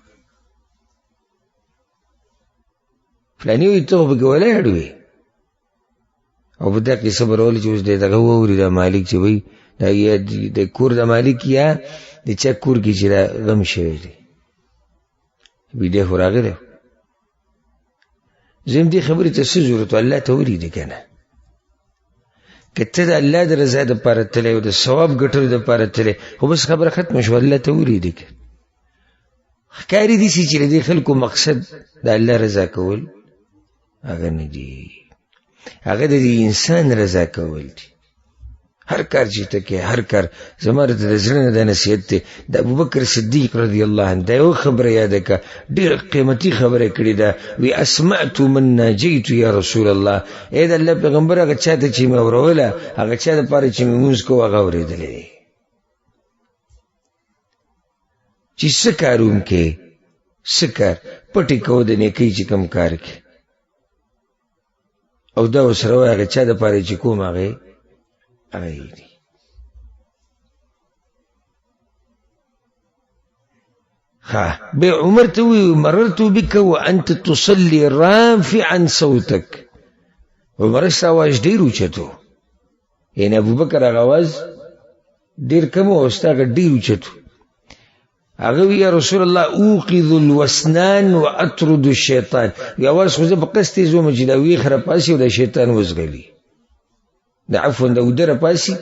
فلاني وایي ته خو پکې ولاړ وې او په دا قصه به راولي چې اوس دی دغه واوري دا مالک چې وایي د کور د مالک یا د چا کور کې چې دا غم شوی دی ویډیو خو راغلی. زه هم دې خبرې ته څه ضرورت و؟ الله ته ولیدې که نه. که ته د الله د رضا دپاره تلی او د ثواب ګټلو دپاره تلی، خو بس خبره ختمه شوه، الله ته ولیدې که ښکاري داسې چې د دې خلکو مقصد د الله رضا کول هغه نه دي، هغه د دې انسان رضا کول دي. هر کار چې ته کې هر کار زماره د زړه نه د نصیحت دی. د ابوبکر صدیق رضی الله عنه دا یو خبره یاد کړه، ډېر قیمتي خبره کړې ده. وی اسمعت من ناجیت یا رسول الله، اې د الله پیغمبر هغه چاته چې مې اوروله هغه چا دپاره چې مې لمونځ کوو هغه اورېدلی دی. چې څه کاروونکی څه کار پټې کوو د نیکۍ چې کوم کار کې او دا ورسره وایي هغه چا دپاره چې کوم هغه دی. بیا عمر ته وی مررت بک وانت تصلي رافعا صوتك، عمر ستا اواز ډېر اوچتو، یعنې ابوبکر هغه اواز ډېر کم و او ستا هغه ډېر اوچتو. هغه وی یا رسول الله اوقظ الوسنان واطرد الشیطان، یا اواز خو زه په قصد ځوم چې دا ویښ راپاسي او د شیطان وزغلي، د عفوا د اوده راپاسي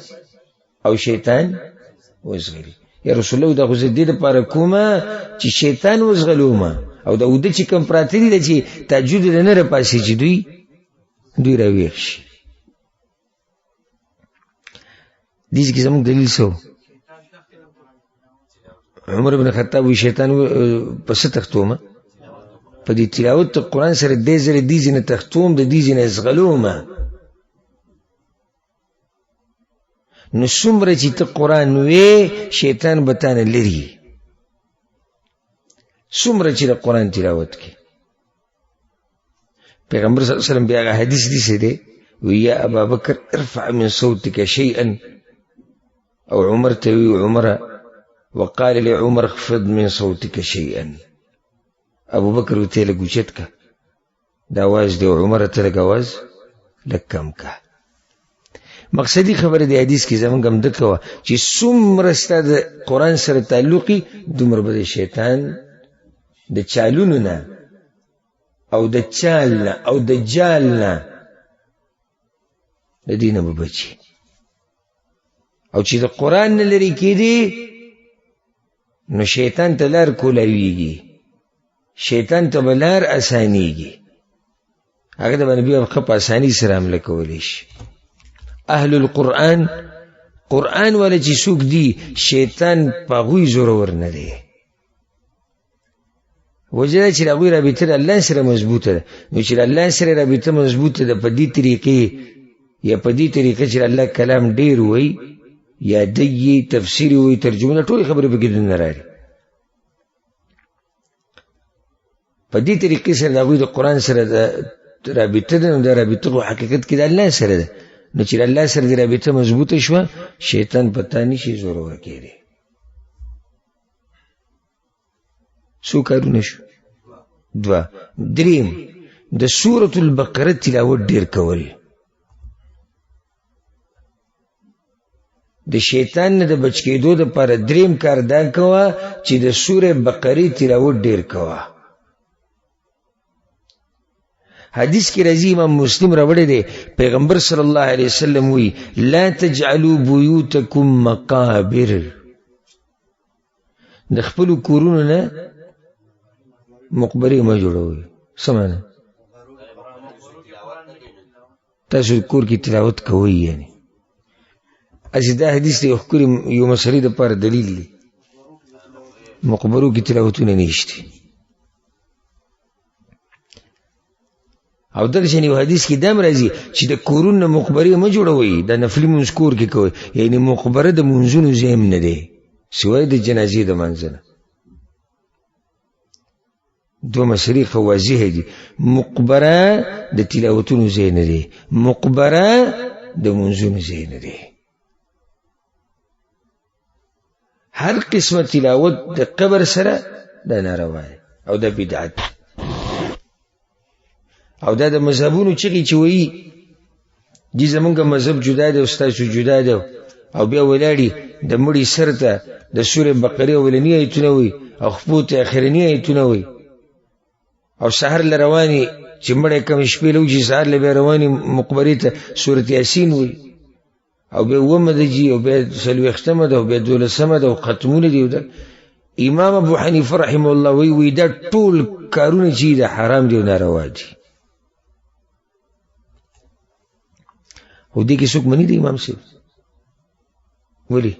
او شیطان وزغلي. یا رسول الله دا خو زه دې دپاره کومه چې شیطان وزغلومه او د اوده چې کوم پراته دي چې تهجد د نه راپاسي چې دوی راویښ شي. دې کې زموږ دلیل څه و؟ عمر بن خطاب وی شیطان په څه تختومه؟ په دې تلاوت د قرآن سره دې ځلې دې ځینې تختوم د دې ځینې زغلومه. نو څومره چې ته قرآن وې شیطان به تانه لري، څومره چې د قرآن تلاوت کې. پیغمبر صلی الله علیه وسلم بیا هغه حدیث داسې دی وی یا ابا بکر ارفع من صوتك شیئا، او عمر ته وی عمره وقال لعمر اخفض من صوتك شيئا، ابو بکر ته لږ اوچت کا دا आवाज دی، عمر ته لږ आवाज لږ کم کا. مقصدی خبره دی حدیث کې زمونږ هم دغه وه چې څومره ستا د قرآن سره تعلقي دومره به د شیطان د چالونو نه او د چال نه او د جال نه د دې نه به بچي. او چې د قرآن نه لرې کېدې نو شیطان ته لار کولاویږي، شیطان ته به لار اسانیږي، هغه د باندې بیا ښه په اساني سره حمله کولی شي. اهل القرآن قرآن والا چې څوک دي شیطان په هغوی زورور نه دی. وجه دا چې د هغوی رابطه د الله سره مضبوطه ده. نو چې د الله سره رابطه مضبوطه ده په دې طریقې یا په دې طریقه چې د الله کلام ډېر وایي یا دی تفسیر وی ترجمه ټول خبره به کې نه راځي. په دې طریقې سره د هغوی د قرآن سره د رابطه ده، نو د رابطه په حقیقت کې د الله سره ده. نو چې د الله سره د رابطه مضبوطه شوه شیطان په تا نشي زورور کېدی. څو کارونه شو؟ دوه. دریم د سورة البقره تلاوت ډېر کول، د شیطان نه د بچ کېدو دپاره. دریم کار دا کوه چې د سورې بقرې تلاوت ډېر کوه. حدیث کې راځي امام مسلم راوړی دی، پیغمبر صلی الله علیه وسلم وی لا تجعلوا بیوتکم مقابر، د خپلو کورونو نه مقبرې مه جوړوئ. څه معنی؟ تاسو کور کې تلاوت کوئ، یعنی اسی دا حدیث دی ښکلي یو مسلې دپاره دلیل دی. مقبرو کې تلاوتونه نشته. او دغه شان یو حدیث کې دا هم راځي چې د کورونو نه مقبرې مه جوړوئ، د نفلي مونځ کور کې کوئ. یعنې مقبره د مونځونو ځای هم نه دی سوای د جنازې د مانځه نه. دوه مسلې خو واضحې دي. مقبره د تلاوتونو ځای نه دی، مقبره د مونځونو ځای نه دی. هر قسمه تلاوت د قبر سره دا ناروا دی او دا بدعت. او دا د مذهبونو چغې چې وایي دي زمونږ مذهب جدا دی او ستاسو جدا دی، او بیا ولاړي د مړي سر ته د سورې بقرې اولني ایتونه وایي او خپو ته اخرني ایتونه وایي، او سحر له رواني چې مړی کم شپې له وجي سحر له بیا رواني مقبرې ته سورت یاسین وایي، او بیا اومه ده جي او بیا څلوېښتمه ده او بیا دولسمه ده او ختمونه دي. امام ابو حنیفه رحمه الله وی دا ټول کارونه چې د حرام دي او ناروا دي. او دې کې څوک مني د امام صاحب؟ ولی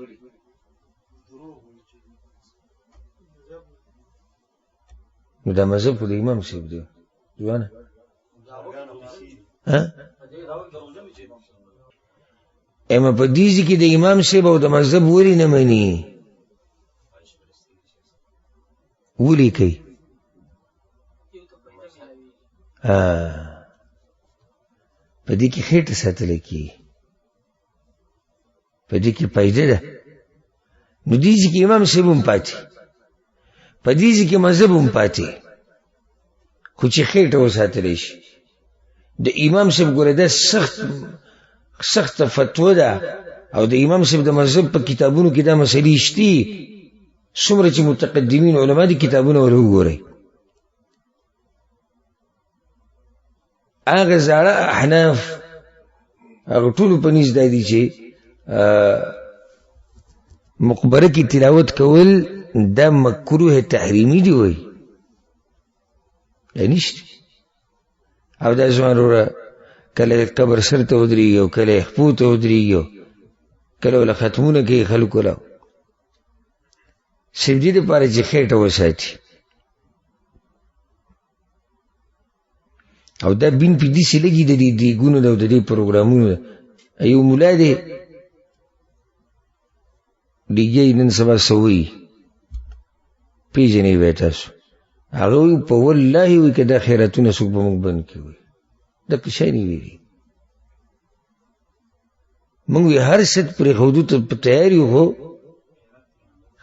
نو دا مذهب خو د امام صاحب دی ځوانه اما په دیزی کې د امام صاحب او د مذهب ولی نه مني ولی کوي په دې کې خېټه ساتل کی په دې کې پیدا ده نو دیزی کې امام صاحب هم پاتې په دیزی کې مذهب هم پاتې خو چې خېټه وساتل شي د امام صاحب ګوره دا سخت فتوا ده او د امام صاحب د مذهب په کتابونو کې دا مسلې شته څومره چې متقدمین علما دي کتابونه ور وګورئ هغه زاړه احناف هغه ټول په نيز دي چې مقبره کې تلاوت کول دا مکروه تحریمی دی وای نشته او دا ځوان وروره کله قبر سر ته ودرېږي او کله خپو ته ودرېږي کله ولا ختمونه کوي خلکو له صرف دې دپاره چې خېټه وساتي او دا بین پې داسې لګي د دې دیګونو ده او د دې پروګرامونو ده یو ملا دی ډیګی نن سبا څه وایي پېژنئ به تاسو هغه وایي په والله وایي که دا خیراتونه څوک به موږ بند کړي وایي دغه شی نه ویلي موږ وایي هر څه پرېښودو ته په تیار یو خو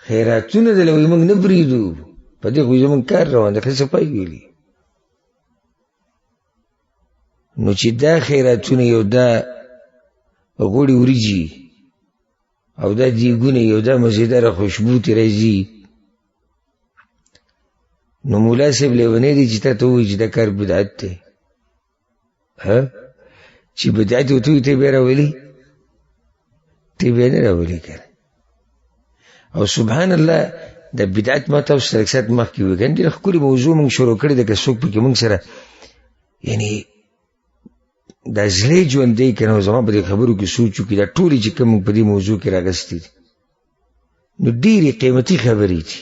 خیراتونه دله وایي موږ نه پرېږدو په دې خو زموږ کار روان دی ښه صفایي ویلي نو چې دا خیراتونه یو دا غوړي وریجي او دا دیګونه یو دا مزیداره خوشبو ترې راځي نو مولا صاحب لیونی دی چې تا ته ووایي چې دا کار بدعت دی چې بدعت ورته وایي ته بیا راولي ته بیا نه راولي که او سبحان الله د بدعت ما تاسو سره اکثر مخکې وایي که ډېره ښکلې موضوع موږ شروع کړې ده که څوک پکې موږ سره یعنې دا زړی ژوند دی که نه زما په دې خبرو کې سوچ وکړي دا ټولې چې کوم په دې موضوع کې راغستې دي نو ډېرې قیمتي خبرې دي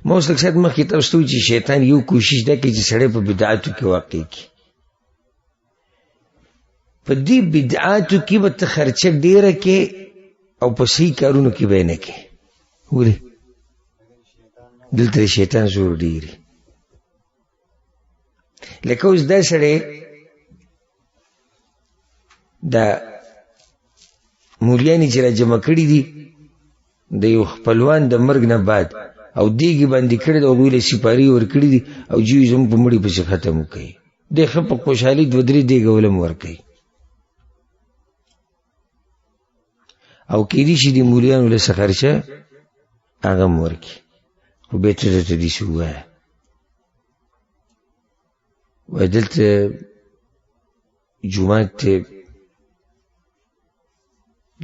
ما اوس لږ ساعت مخکې تاسو ته وایي چې شیطان یو کوشش دا کوي چې سړی په بدعاتو کې واقع کړي په دې بدعاتو کې به ته خرچه ډېره کې او په صحیح کارونو کې به یې نه کې ولې دلته د شیطان زور ډېرې لکه اوس دا سړی دا مولیانې چې را جمع کړي دي د یو خپلوان د مرګ نه بعد او دیګې باندې کړي د هغوی له سپارې ورکړي دي او جوی زموږ په مړي پسې ختم وکوي دی ښه په خوشحالي دوه درې دیګه ولم ورکوي او کېدای شي د مولیانو له څه خرچه هغه هم ورکړي خو بیا ته درته داسې ووایه وایي دلته جومات ته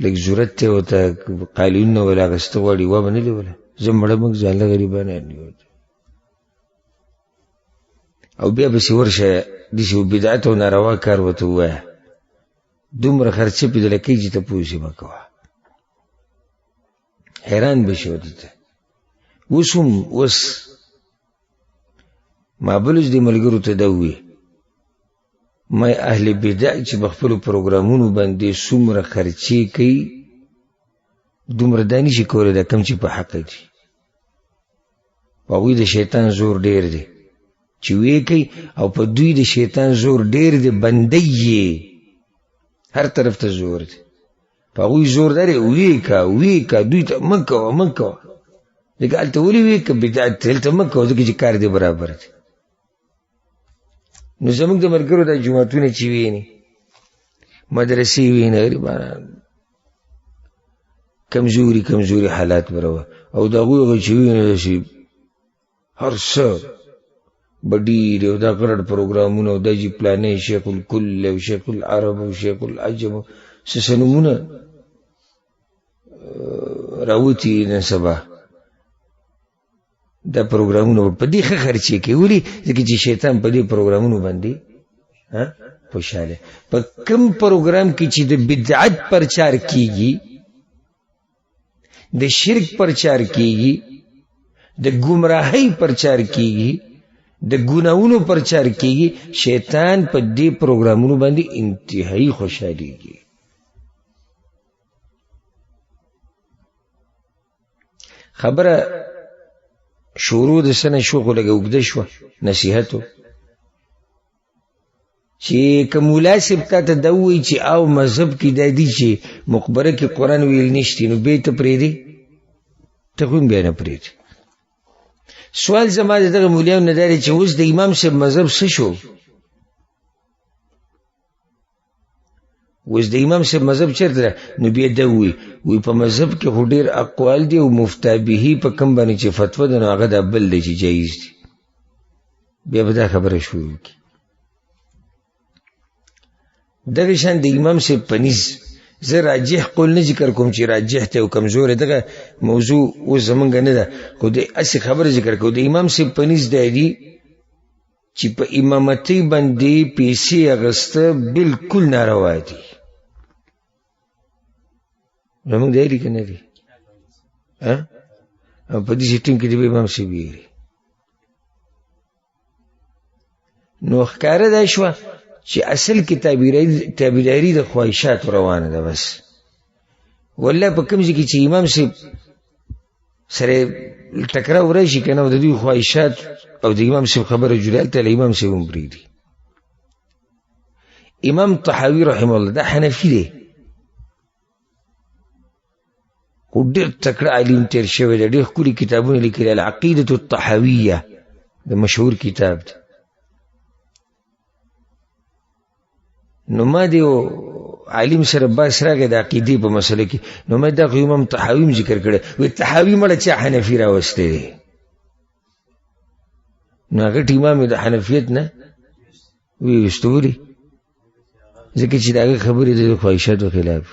لږ ضرورت دی ورته قالینونه ول اخېسته غواړي وا به نه لیوله زه مړه موږ ځانله غریبانه او بیا پسې ورشه داسې بدعت او ناروا کار ورته ووایه دومره خرچه پې دله کوي چې ته پوه شې مه کوه حیران به شي ورته ته اوس هم اوس ما بلوز دې ملګرو ته دا ووایي ما اهل بدع چې په خپلو پروګرامونو باندې څومره خرچې کوي دومره دا نشي کولی دا کم چې په حقه دي په هغوی د شیطان زور ډېر دی چې ویې کوي او په دوی د شیطان زور ډېر دی بندی یې هر طرف ته زور دی په هغوی زور دی ویې کا دوی ته مه کوه لکه هلته ولې ویې که بدعت دی هلته مه کوه ځکه چې کار دی برابر دی نو زموږ د ملګرو دا جوماتونه چې ویني مدرسې ویني غریبانان کمزوري حالات بروا او د هغوی هغه چې ویني داسې هر څه به ډېر او دا ګرډ پروګرامونه او دا چې پلانې شیخ الکل او شیخ العرب او شیخ العجم څه نومونه راوتي نن سبا دا پروګرامونه په دې ښه خرچې کوي ولې ځکه چې شیطان په دې پروګرامونو باندې خوشاله. په کوم پروګرام کې چې د بدعت پرچار کیږي، د شرک پرچار کیږي، د گمراهۍ پرچار کیږي، د ګناہوں پرچار کیږي، شیطان په دې پروګرامونو باندې انتهایی خوشاليږي. خبره شروع د سنه شوخ لګه وګد شو نصیحتو چې کومولا سبتا ته دوی چې او مذهب کې د دې چې مقبره کې قران ویل نشتی نو به ته پرې دی ته کوم بیان پرې. سوال زما دغه مولیان نه داري چې اوس د امام صاحب مذهب څه شو؟ اوس د امام صاحب مذهب چیرته؟ نو بیا دوی وی په مذهب کې هډیر اقوال دي او مفتي به په کم باندې چې فتوا ده نو هغه د بل دی چې جایز دي. بیا به دا خبره شروع کی. دغه شان د امام صاحب پنځ زه راجح قول نه ذکر کوم چې راجح ته او کمزور دغه موضوع او زمونږ نه ده، خو د اصل خبره ذکر کوم. د امام صاحب پنځ دی چې په امامتۍ باندې پیسې اغسته بالکل ناروا دي. زمونږ دی که نه دی؟ په دې سیټینګ کې د امام صاحب ویري نو ښکاره دا شوه چې اصل کې تابعداري د خواهشات روانه ده بس. والله په کوم ځای کې چې امام صاحب سره ټکراو راشي که نه د دوی خواهشات او د امام صاحب خبره جوړه ته امام صاحب هم پرېږدي. امام طحاوي رحمه الله دا حنفي دی خو ډېر تکړه عالم تېر شوی دی، ډېر ښکلي کتابونه لیکلي. العقیدة الطحاویه د مشهور کتاب دی. نو ما دیو عالم سره باس راغی د عقیدې په مسله کې، نو ما دا خو امام طحاوي ذکر کړی وی طحاوي مړه چا حنفي راوستی دی؟ نو هغه امام د حنفیت نه وی وستوري ځکه چې د هغه خبرې د خواهشاتو خلاف.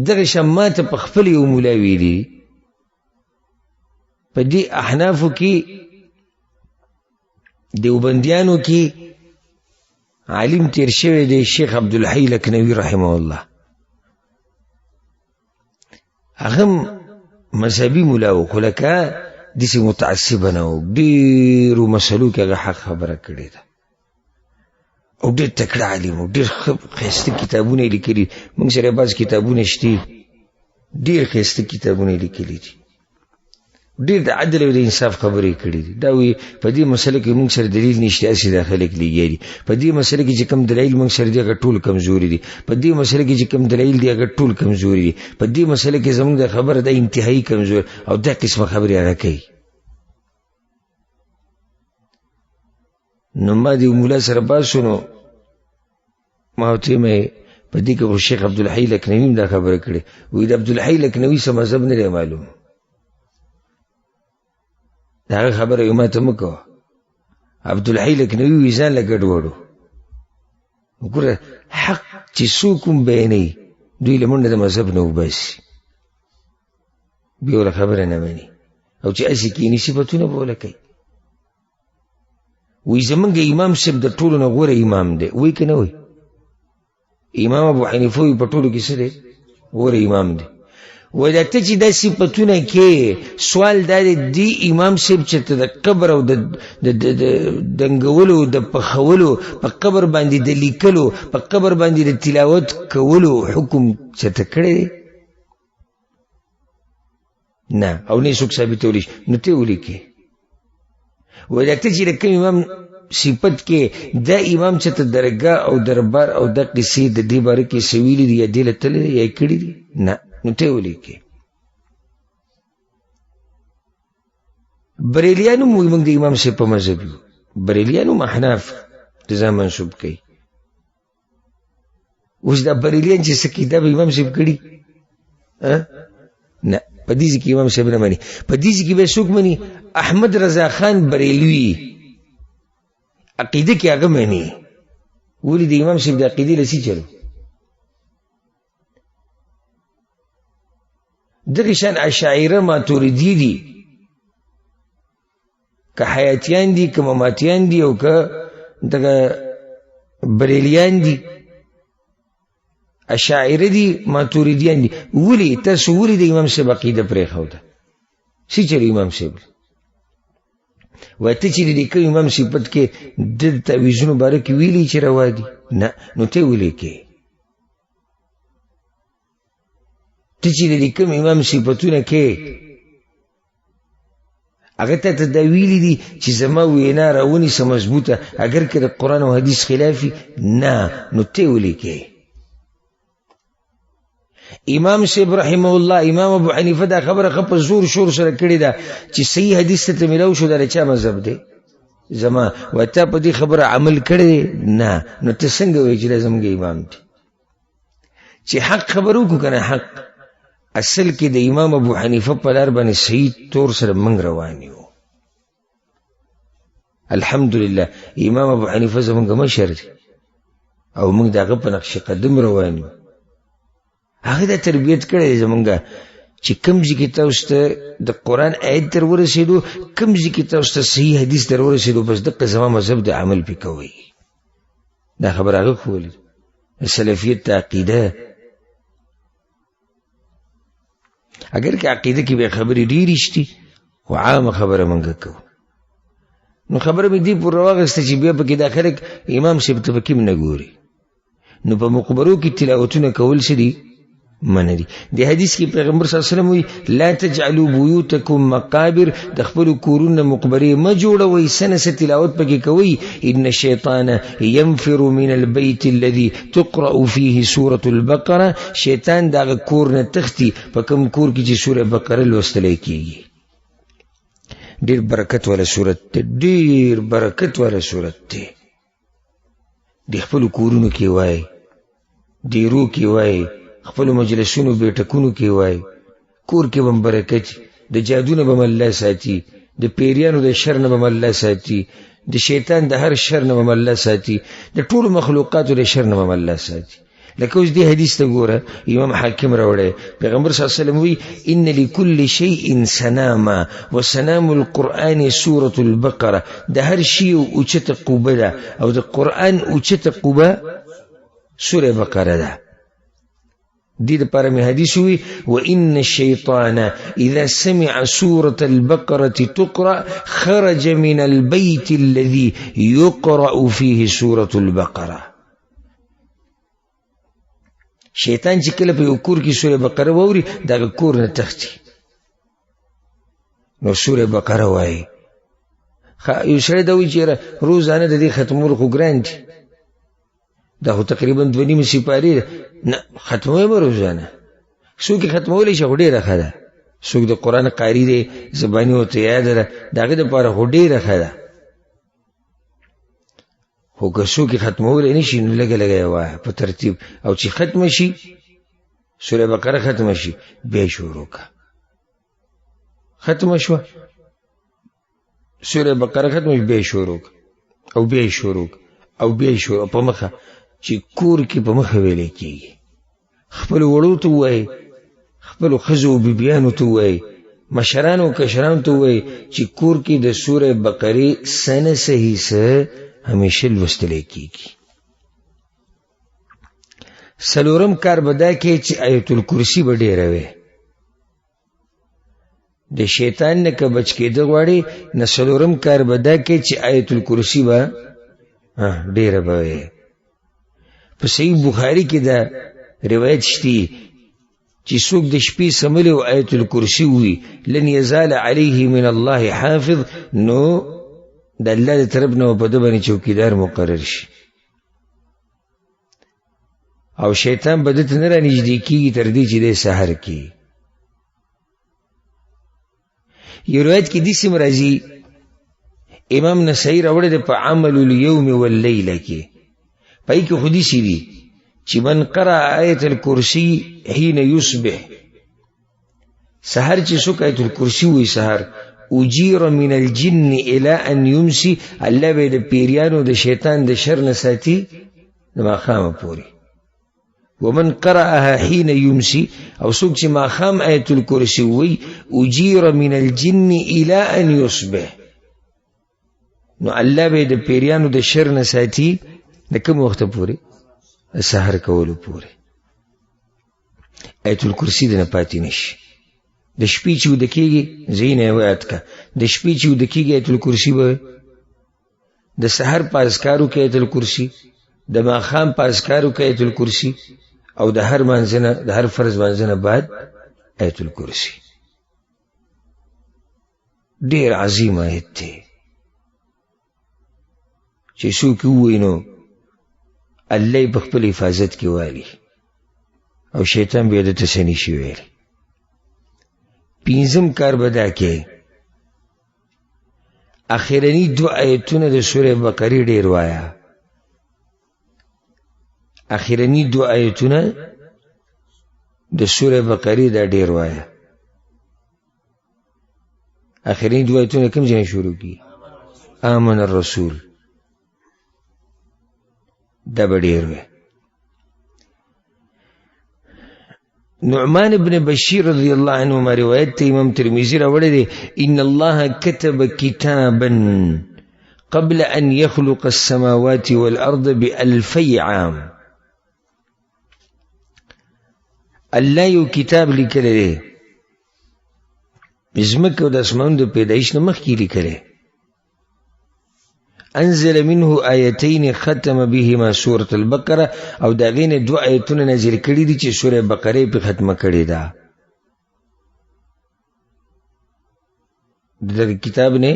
دغه شماته په خپل یو مولا ویلي په دې احنافو کې دیوبندیانو کې عالم تیر شوی دی شیخ عبدالحی لکنوی رحمه الله. هغه مذهبي مولا و خو لکه داسې متعصبه نه و، ډېرو مسلو کې هغه حق خبره کړې ده او ډېر تکړه عالم و، ډېر ښایسته کتابونه یې لیکلي. موږ سره بعض کتابونه شته ډېر ښایسته کتابونه یې لیکلي دي، ډېر د عدل او د انصاف خبرې کړي دي. دا وی په دې مسله کې موږ سره دلیل نشته، اسې دا خلک لګیا دي. په دې مسله کې چې کوم دلایل موږ سره دي هغه ټول کمزوري دي. په دې مسله کې چې کوم دلایل دي هغه ټول کمزوري دي. په دې مسله کې زموږ د خبره د انتهایی کمزور او دا قسمه خبرې هغه کوي. نو ما دې مولا سره باسو نو ما ورته مې په دې کې خو شیخ عبدالحی لکنوي دا خبره کړې وی د عبدالحی لکنوي څه مذهب نه دی معلوم. دا هغه خبره یې ما ته مه کوه. عبدالحی لکنوي وي ځان له ګډوډو. وګوره حق چې څوک هم بیانوي دوی له منډه د مذهب نه وباسي، بیا وله خبره نه مني او چې هسې کښېني صفتونه به وله کوي. وی زمونږ امام صاحب د ټولو نه غوره امام دی، وی که نه وی؟ امام ابو حنیفه وی په ټولو کې څه دی؟ غوره امام دی. وی دا ته چې دا صفتونه کې سوال دا دی امام صاحب چې ته د قبر او د دنګولو د پخولو په قبر باندې د لیکلو په قبر باندې د تلاوت کولو حکم چې ته کړی دی؟ نه او نه څوک ثابتولی شي. نو ته ولیکې وی دا ته چې د کوم امام صفت کې دا امام چې ته درګاه او دربار او دا قصې د دې باره کې څه ویلي دي یا دې له تللی دی یا یې کړي دي؟ نه. نو ته ولیکې. بریلیانو موږ د امام صاحب په مذهب یو، بریلیانو احناف د ځان منسوب کوي. اوس دا بریلیان چې څه کوي دا به امام صاحب کړي؟ نه، په دې کې امام صاحب نه مني. په دې کې به څوک مني؟ احمد رضا خان بریلوي عقیده کې هغه مني. ولې د امام صاحب د عقیدې لسی چلو؟ دغه شان اشاعره ماتوریدي دي، که حیاتیان دي که مماتیان دي او که دغه بریلیان دي، اشاعره دي، ماتوریدیان دي. ولی تاسو ولی د امام صاحب عقیده پرېښوده؟ څه چلو امام صاحب وایي ته چې د کوم امام صفت کې د تعویضونو باره کې ویلي چې روا دي؟ نه. نو ته ولې کې؟ ته چې د کوم امام صفتونه کې هغه ته دا ویلي دي چې زما وینا راونیسه مضبوطه، اگر که د قرآن او حدیث خلافي؟ نه. نو ته ولې کې؟ امام صاحب رحمه الله، امام ابو حنیفه دا خبره په زور شور سره کړې ده چې صحیح حدیث ته ملاو شو دا چا مذهب دی؟ زما. وته په دې خبره عمل کړی؟ نه. نو ته څنګه وایې چې زموږ امام دی؟ چې حق خبرو کو کنه حق، اصل کې د امام ابو حنیفه په لار باندې صحیح طور سره موږ روان یو. الحمدلله امام ابو حنیفه زموږ مشر دی او موږ د هغه په نقش قدم روان یو. هغه د تربیت کړی زمونږه چې کوم ځای کې تاسو ته د قرآن آیت در ورسېدو، کوم ځای کې تاسو ته صحیح حدیث در ورسېدو، بس دقه زما مذهب د عمل پې کوئ. دا خبره هغه ښوولې د سلفیت د عقیده. اگر که عقیده کې به خبرې ډېرې شتي خو عامه خبره مونږ کوو. نو خبره مې دې پورې راواغسته چې بیا پکې دا خلک امام صاحب ته پکې نه ګوري. نو په مقبرو کې تلاوتونه کول څه دي؟ منع دي. د حدیث کې پیغمبر صلی الله علیه وسلم وی لا تجعلوا بيوتكم مقابر، د خپل کورونه مقبرې مه جوړوئ، سنه تلاوت پکې کوئ. ان الشیطان ينفر من البيت الذي تقرأ فيه سورة البقره، شیطان دغه کور نه تختی په کوم کور کې چې سوره بقره لوستل کېږي. ډېر برکت والا سورت دی، ډېر برکت والا سورت دی. د خپل کورونو کې وای، ډیرو کې وای، خپل مجلسونو بیٹکونو کې وای. کور کې بم برکت، د جادو نه بم الله ساتي، د پیریانو د شر نه بم الله ساتي، د شیطان د هر شر نه بم الله ساتي، د ټول مخلوقاتو د شر نه بم الله ساتي. لکه اوس دې حدیث ته ګوره، امام حاکم راوړی، پیغمبر صلی الله علیه وسلم وی ان لكل شیء سناما وسنام القرآن سورة البقره. د هر شی اوچته قوبه ده او د قرآن اوچته قوبه سوره بقره ده. دې لپاره مې حدیث وی وان الشیطان اذا سمع سورة البقره تقرأ خرج من البيت الذي يقرأ فيه سورة البقره. شیطان چې کله په یو کور کې سوره بقره ووري دغه کور نه تختی. نو سوره بقره وایي. یو سړی دا وایي چې روزانه د دې ختمول خو ګران دي، دا خو تقریبا 2.5 سپارې ده. نه ختموي به روزانه، څوک یې ختمولی شي خو ډېره ښه ده. څوک د قرآن قاري دی، زباني ورته یاده ده، د هغې دپاره خو ډېره ښه ده. خو که څوک یې ختمولی نه شي نو لږه لږه یې وایه په ترتیب، او چې ختمه شي سوره بقره ختمه شي بیا یې شروع کړه. ختمه شوه سوره بقره ختمه شي بیا یې شروع کړه او بیا یې شروع کړه او بیا یې شروع په مخه، چې کور کې په مخه ویلې کېږي. خپلو وړو ته ووایي، خپلو ښځو او بیبیانو ته ووایي، مشرانو او کشرانو ته ووایي چې کور کې د سوره بقرې سنه صحیح څه همیشه لوستلی کېږي. څلورم کار به دا کې چې آیت الکرسي به ډېره وي. د شیطان نه که بچ کېده غواړې نه، څلورم کار به دا کې چې آیت الکرسي به ډېره به وي. په صحیح بخاري کې دا روایت شتی چې څوک د شپې سملی او آیت الکرسي وي لن یزال علیه من الله حافظ، نو د الله د طرف نه په ده باندې چوکیدار مقرر شي او شیطان به ده ته نه رانږدې کېږي تر دې چې دی سحر کېږي. یو روایت کې داسې راځي، امام نسائی راوړی دی په عمل الیوم واللیله کې، پای کې خو داسې دي چې من قرأ آیت الکرسی حین یصبح، سحر چې څوک آیت الکرسی وایي سحر، اجیر من الجن الى ان یمسی، الله به د پیریانو د شیطان د شر نه ساتي د ماښامه پورې. ومن قرأها حين يمسي، او څوک چې ماښام آیت الکرسی وایي اجیر من الجن الى ان یصبح، نو الله به د پیریانو د شر نه ساتي د کوم وخت پورې؟ سحر کولو پورې. آیت الکرسی دنه پاتې نشي. د شپې چې وده کېږي زینه وایت کا، د شپې چې وده کېږي آیت الکرسی به، د سحر په اذکارو کې آیت الکرسی، د ماښام په اذکارو کې آیت الکرسی، او د هر منځنه د هر فرض منځنه بعد آیت الکرسی. ډیر عظیم آیت دی چې څوک ووایي نو الله یې په خپل حفاظت کې والي او شیطان بیا د ته نشي ویلی. پنځم کار به دا کې اخرنی 2 آیتونه د سورې بقرې ډیر وایه. اخرنی 2 آیتونه د سورې بقرې دا ډیر وایه. اخرنی 2 آیتونه کوم ځای شروع کی؟ آمن الرسول. دا به ډیر وایه. نعمان بن بشیر رضی اللہ عنہ روایت ته امام ترمذی راوړی دی، ان الله كتب كتابا قبل ان يخلق السماوات والارض ب2000 عام. الله یو کتاب لیکلی دی، ځمکه او د اسمانونو د پیدایش نه مخکې لیکلی. انزل منه آیتین ختم بهما سورة البقره، او دا غین 2 آیتونه نازل کړي دي چې سورة بقره په ختمه کړي ده. د کتاب نه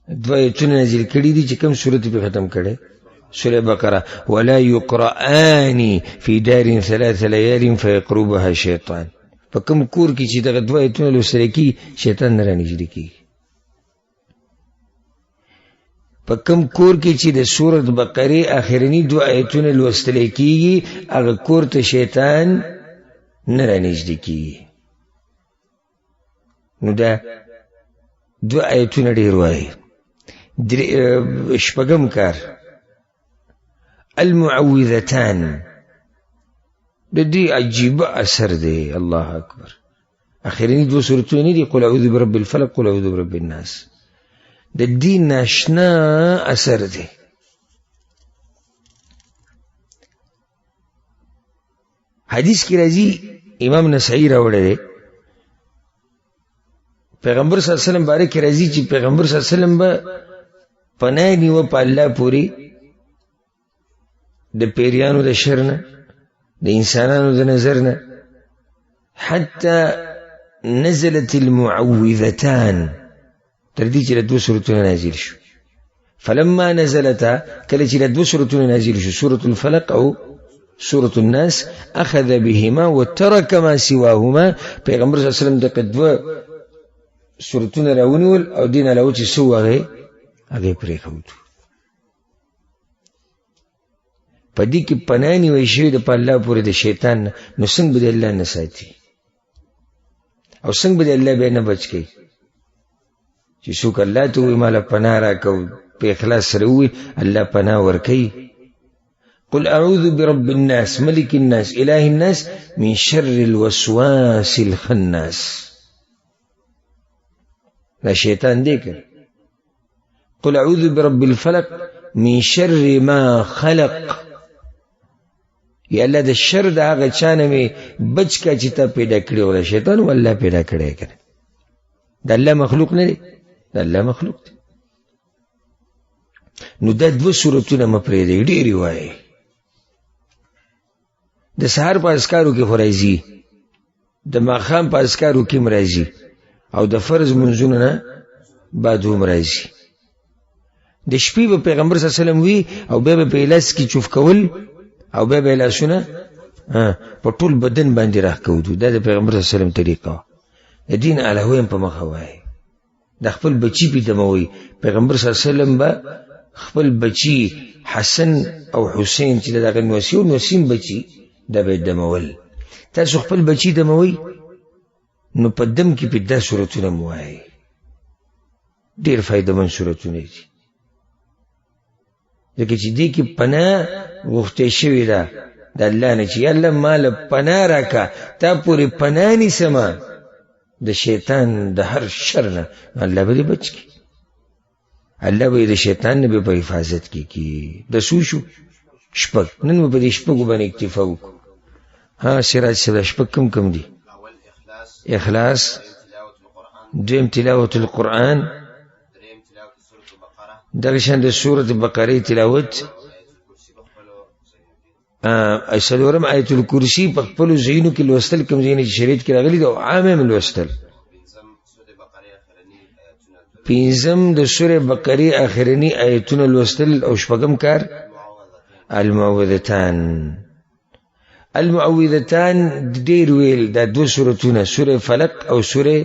2 آیتونه نازل کړي دي چې کوم سورة په ختم کړي؟ سورة بقره. ولا يقرآن في دار 3 ليال فيقربها شيطان. په کوم کور کې چې دغه 2 آیتونه لوستل کېږي شیطان نه رانږدې کېږي. په کوم کور کې چې د سورۃ بقره اخرنی 2 آیتونه لوستل کېږي هغه کور ته شیطان نه رانږدې کېږي. نو دا 2 آیتونه ډېر وایي. شپږم کار المعوذتان. د دې عجیبه اثر دی. الله اکبر. اخرنی 2 سورتونه نه دي، قل اعوذ برب الفلق، قل اعوذ برب الناس. د دې ناشنا اثر دی. حدیث کی راځي، امام نسائی راوړی دی، پیغمبر صلی الله علیه وسلم باره کې راځي چې پیغمبر صلی الله علیه وسلم به پناه نیوه په الله پورې د پیریانو د شر نه، د انسانانو د نظر نه، حتی نزلت المعوذتان، تر دې چې 2 سورتونه نازل شو. فلما نزلتا، کله چې 2 سورتونه نازل شو، سورة الفلق او سورة الناس، اخذ بهما وترك ما سواهما. پیغمبر صلی الله علیه وسلم دغه 2 سورتونه راونیول او دین علاوه چې سو هغه پرېښود. په دې کې پناه نیول شوې ده په الله پورې د شیطان نه. نو څنګه به د الله نه ساتي او څنګه به د الله بیا نه بچ کوي؟ چې څوک الله ته وایي ماله پناه راکړه، په اخلاص سره وایي الله پناه ورکوي. قل اعوذ برب الناس ملک الناس اله الناس من شر الوسواس الخناس. دا شیطان دی که. قل اعوذ برب الفلق من شر ما خلق. یا الله د شر د هغه چا نه مې بچ کا چې تا پیدا کړی و. شیطان والله پیدا کړی که د الله مخلوق نه دی، د الله مخلوق دی. نو دا 2 سورتونه مه پرېږدئ، ډېرې وایي. د سهار په اذکارو کې خو راځي، د ماښام په اذکارو کې هم راځي، او د فرض منځونو نه بعد هم راځي. د شپې به پیغمبر صلی الله علیه وسلم وي او بیا به په لاس کې چوف کول او بیا به لاسونه په ټول بدن باندې راښکودو. دا د پیغمبر صلی الله علیه وسلم طریقه وه. د دین علاوه هم په مخه وایي. د خپل بچی په دموي. پیغمبر صلی الله علیه وسلم به خپل بچی حسن او حسین چې دغه نوسی او نوسیم بچی دا به دمول. تاسو خپل بچی دموي نو په دم کې په 10 سورتونه مو وایي. ډېر فایدهمند سورتونه دي، ځکه چې دې کې پناه غوښتې شوې ده د الله نه، چې یا الله ماله پناه راکړه، تا پورې پناه نیسمه د شیطان د هر شر نه، الله به دې بچ کړي. الله به د شیطان نه په حفاظت کی د سوشو شپږ. نن په دې شپږ باندې اکتفا وکړو. ها سراج صاحب شپږ کم دي؟ اخلاص، دویم تلاوت القرآن، دغه شان د سورة بقره تلاوت، څلورم آیت الکرسی په خپلو ځایونو کې لوستل، کوم ځایونه چې شریعت کې راغلي دي او عام هم لوستل. پنځم د سورة بقره آخرنی آیتونه لوستل، او شپږم کار المعوذتان. المعوذتان ډېر ویل، دا دو سورتونه سورة فلق او سورة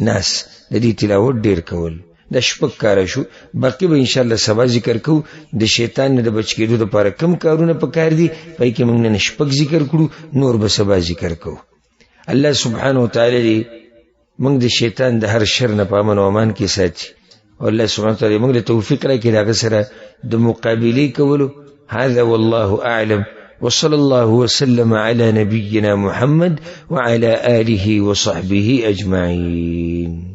ناس، د دې تلاوت ډېر کول. د شپږ کار شو. باقی به ان شاء الله سبا ذکر کو د شیطان نه د بچ کېدو لپاره کوم کارونه پکار دي، پای کې موږ نن شپږ ذکر کړو، نور به سبا ذکر کو. الله سبحانه وتعالی دې موږ د شیطان د هر شر نه په امن او امان کې ساتي، او الله سبحانه وتعالی موږ له توفیق راکړي هغه سره د مقابله کولو. هذا والله اعلم، وصلى الله وسلم على نبينا محمد وعلى آله وصحبه أجمعين.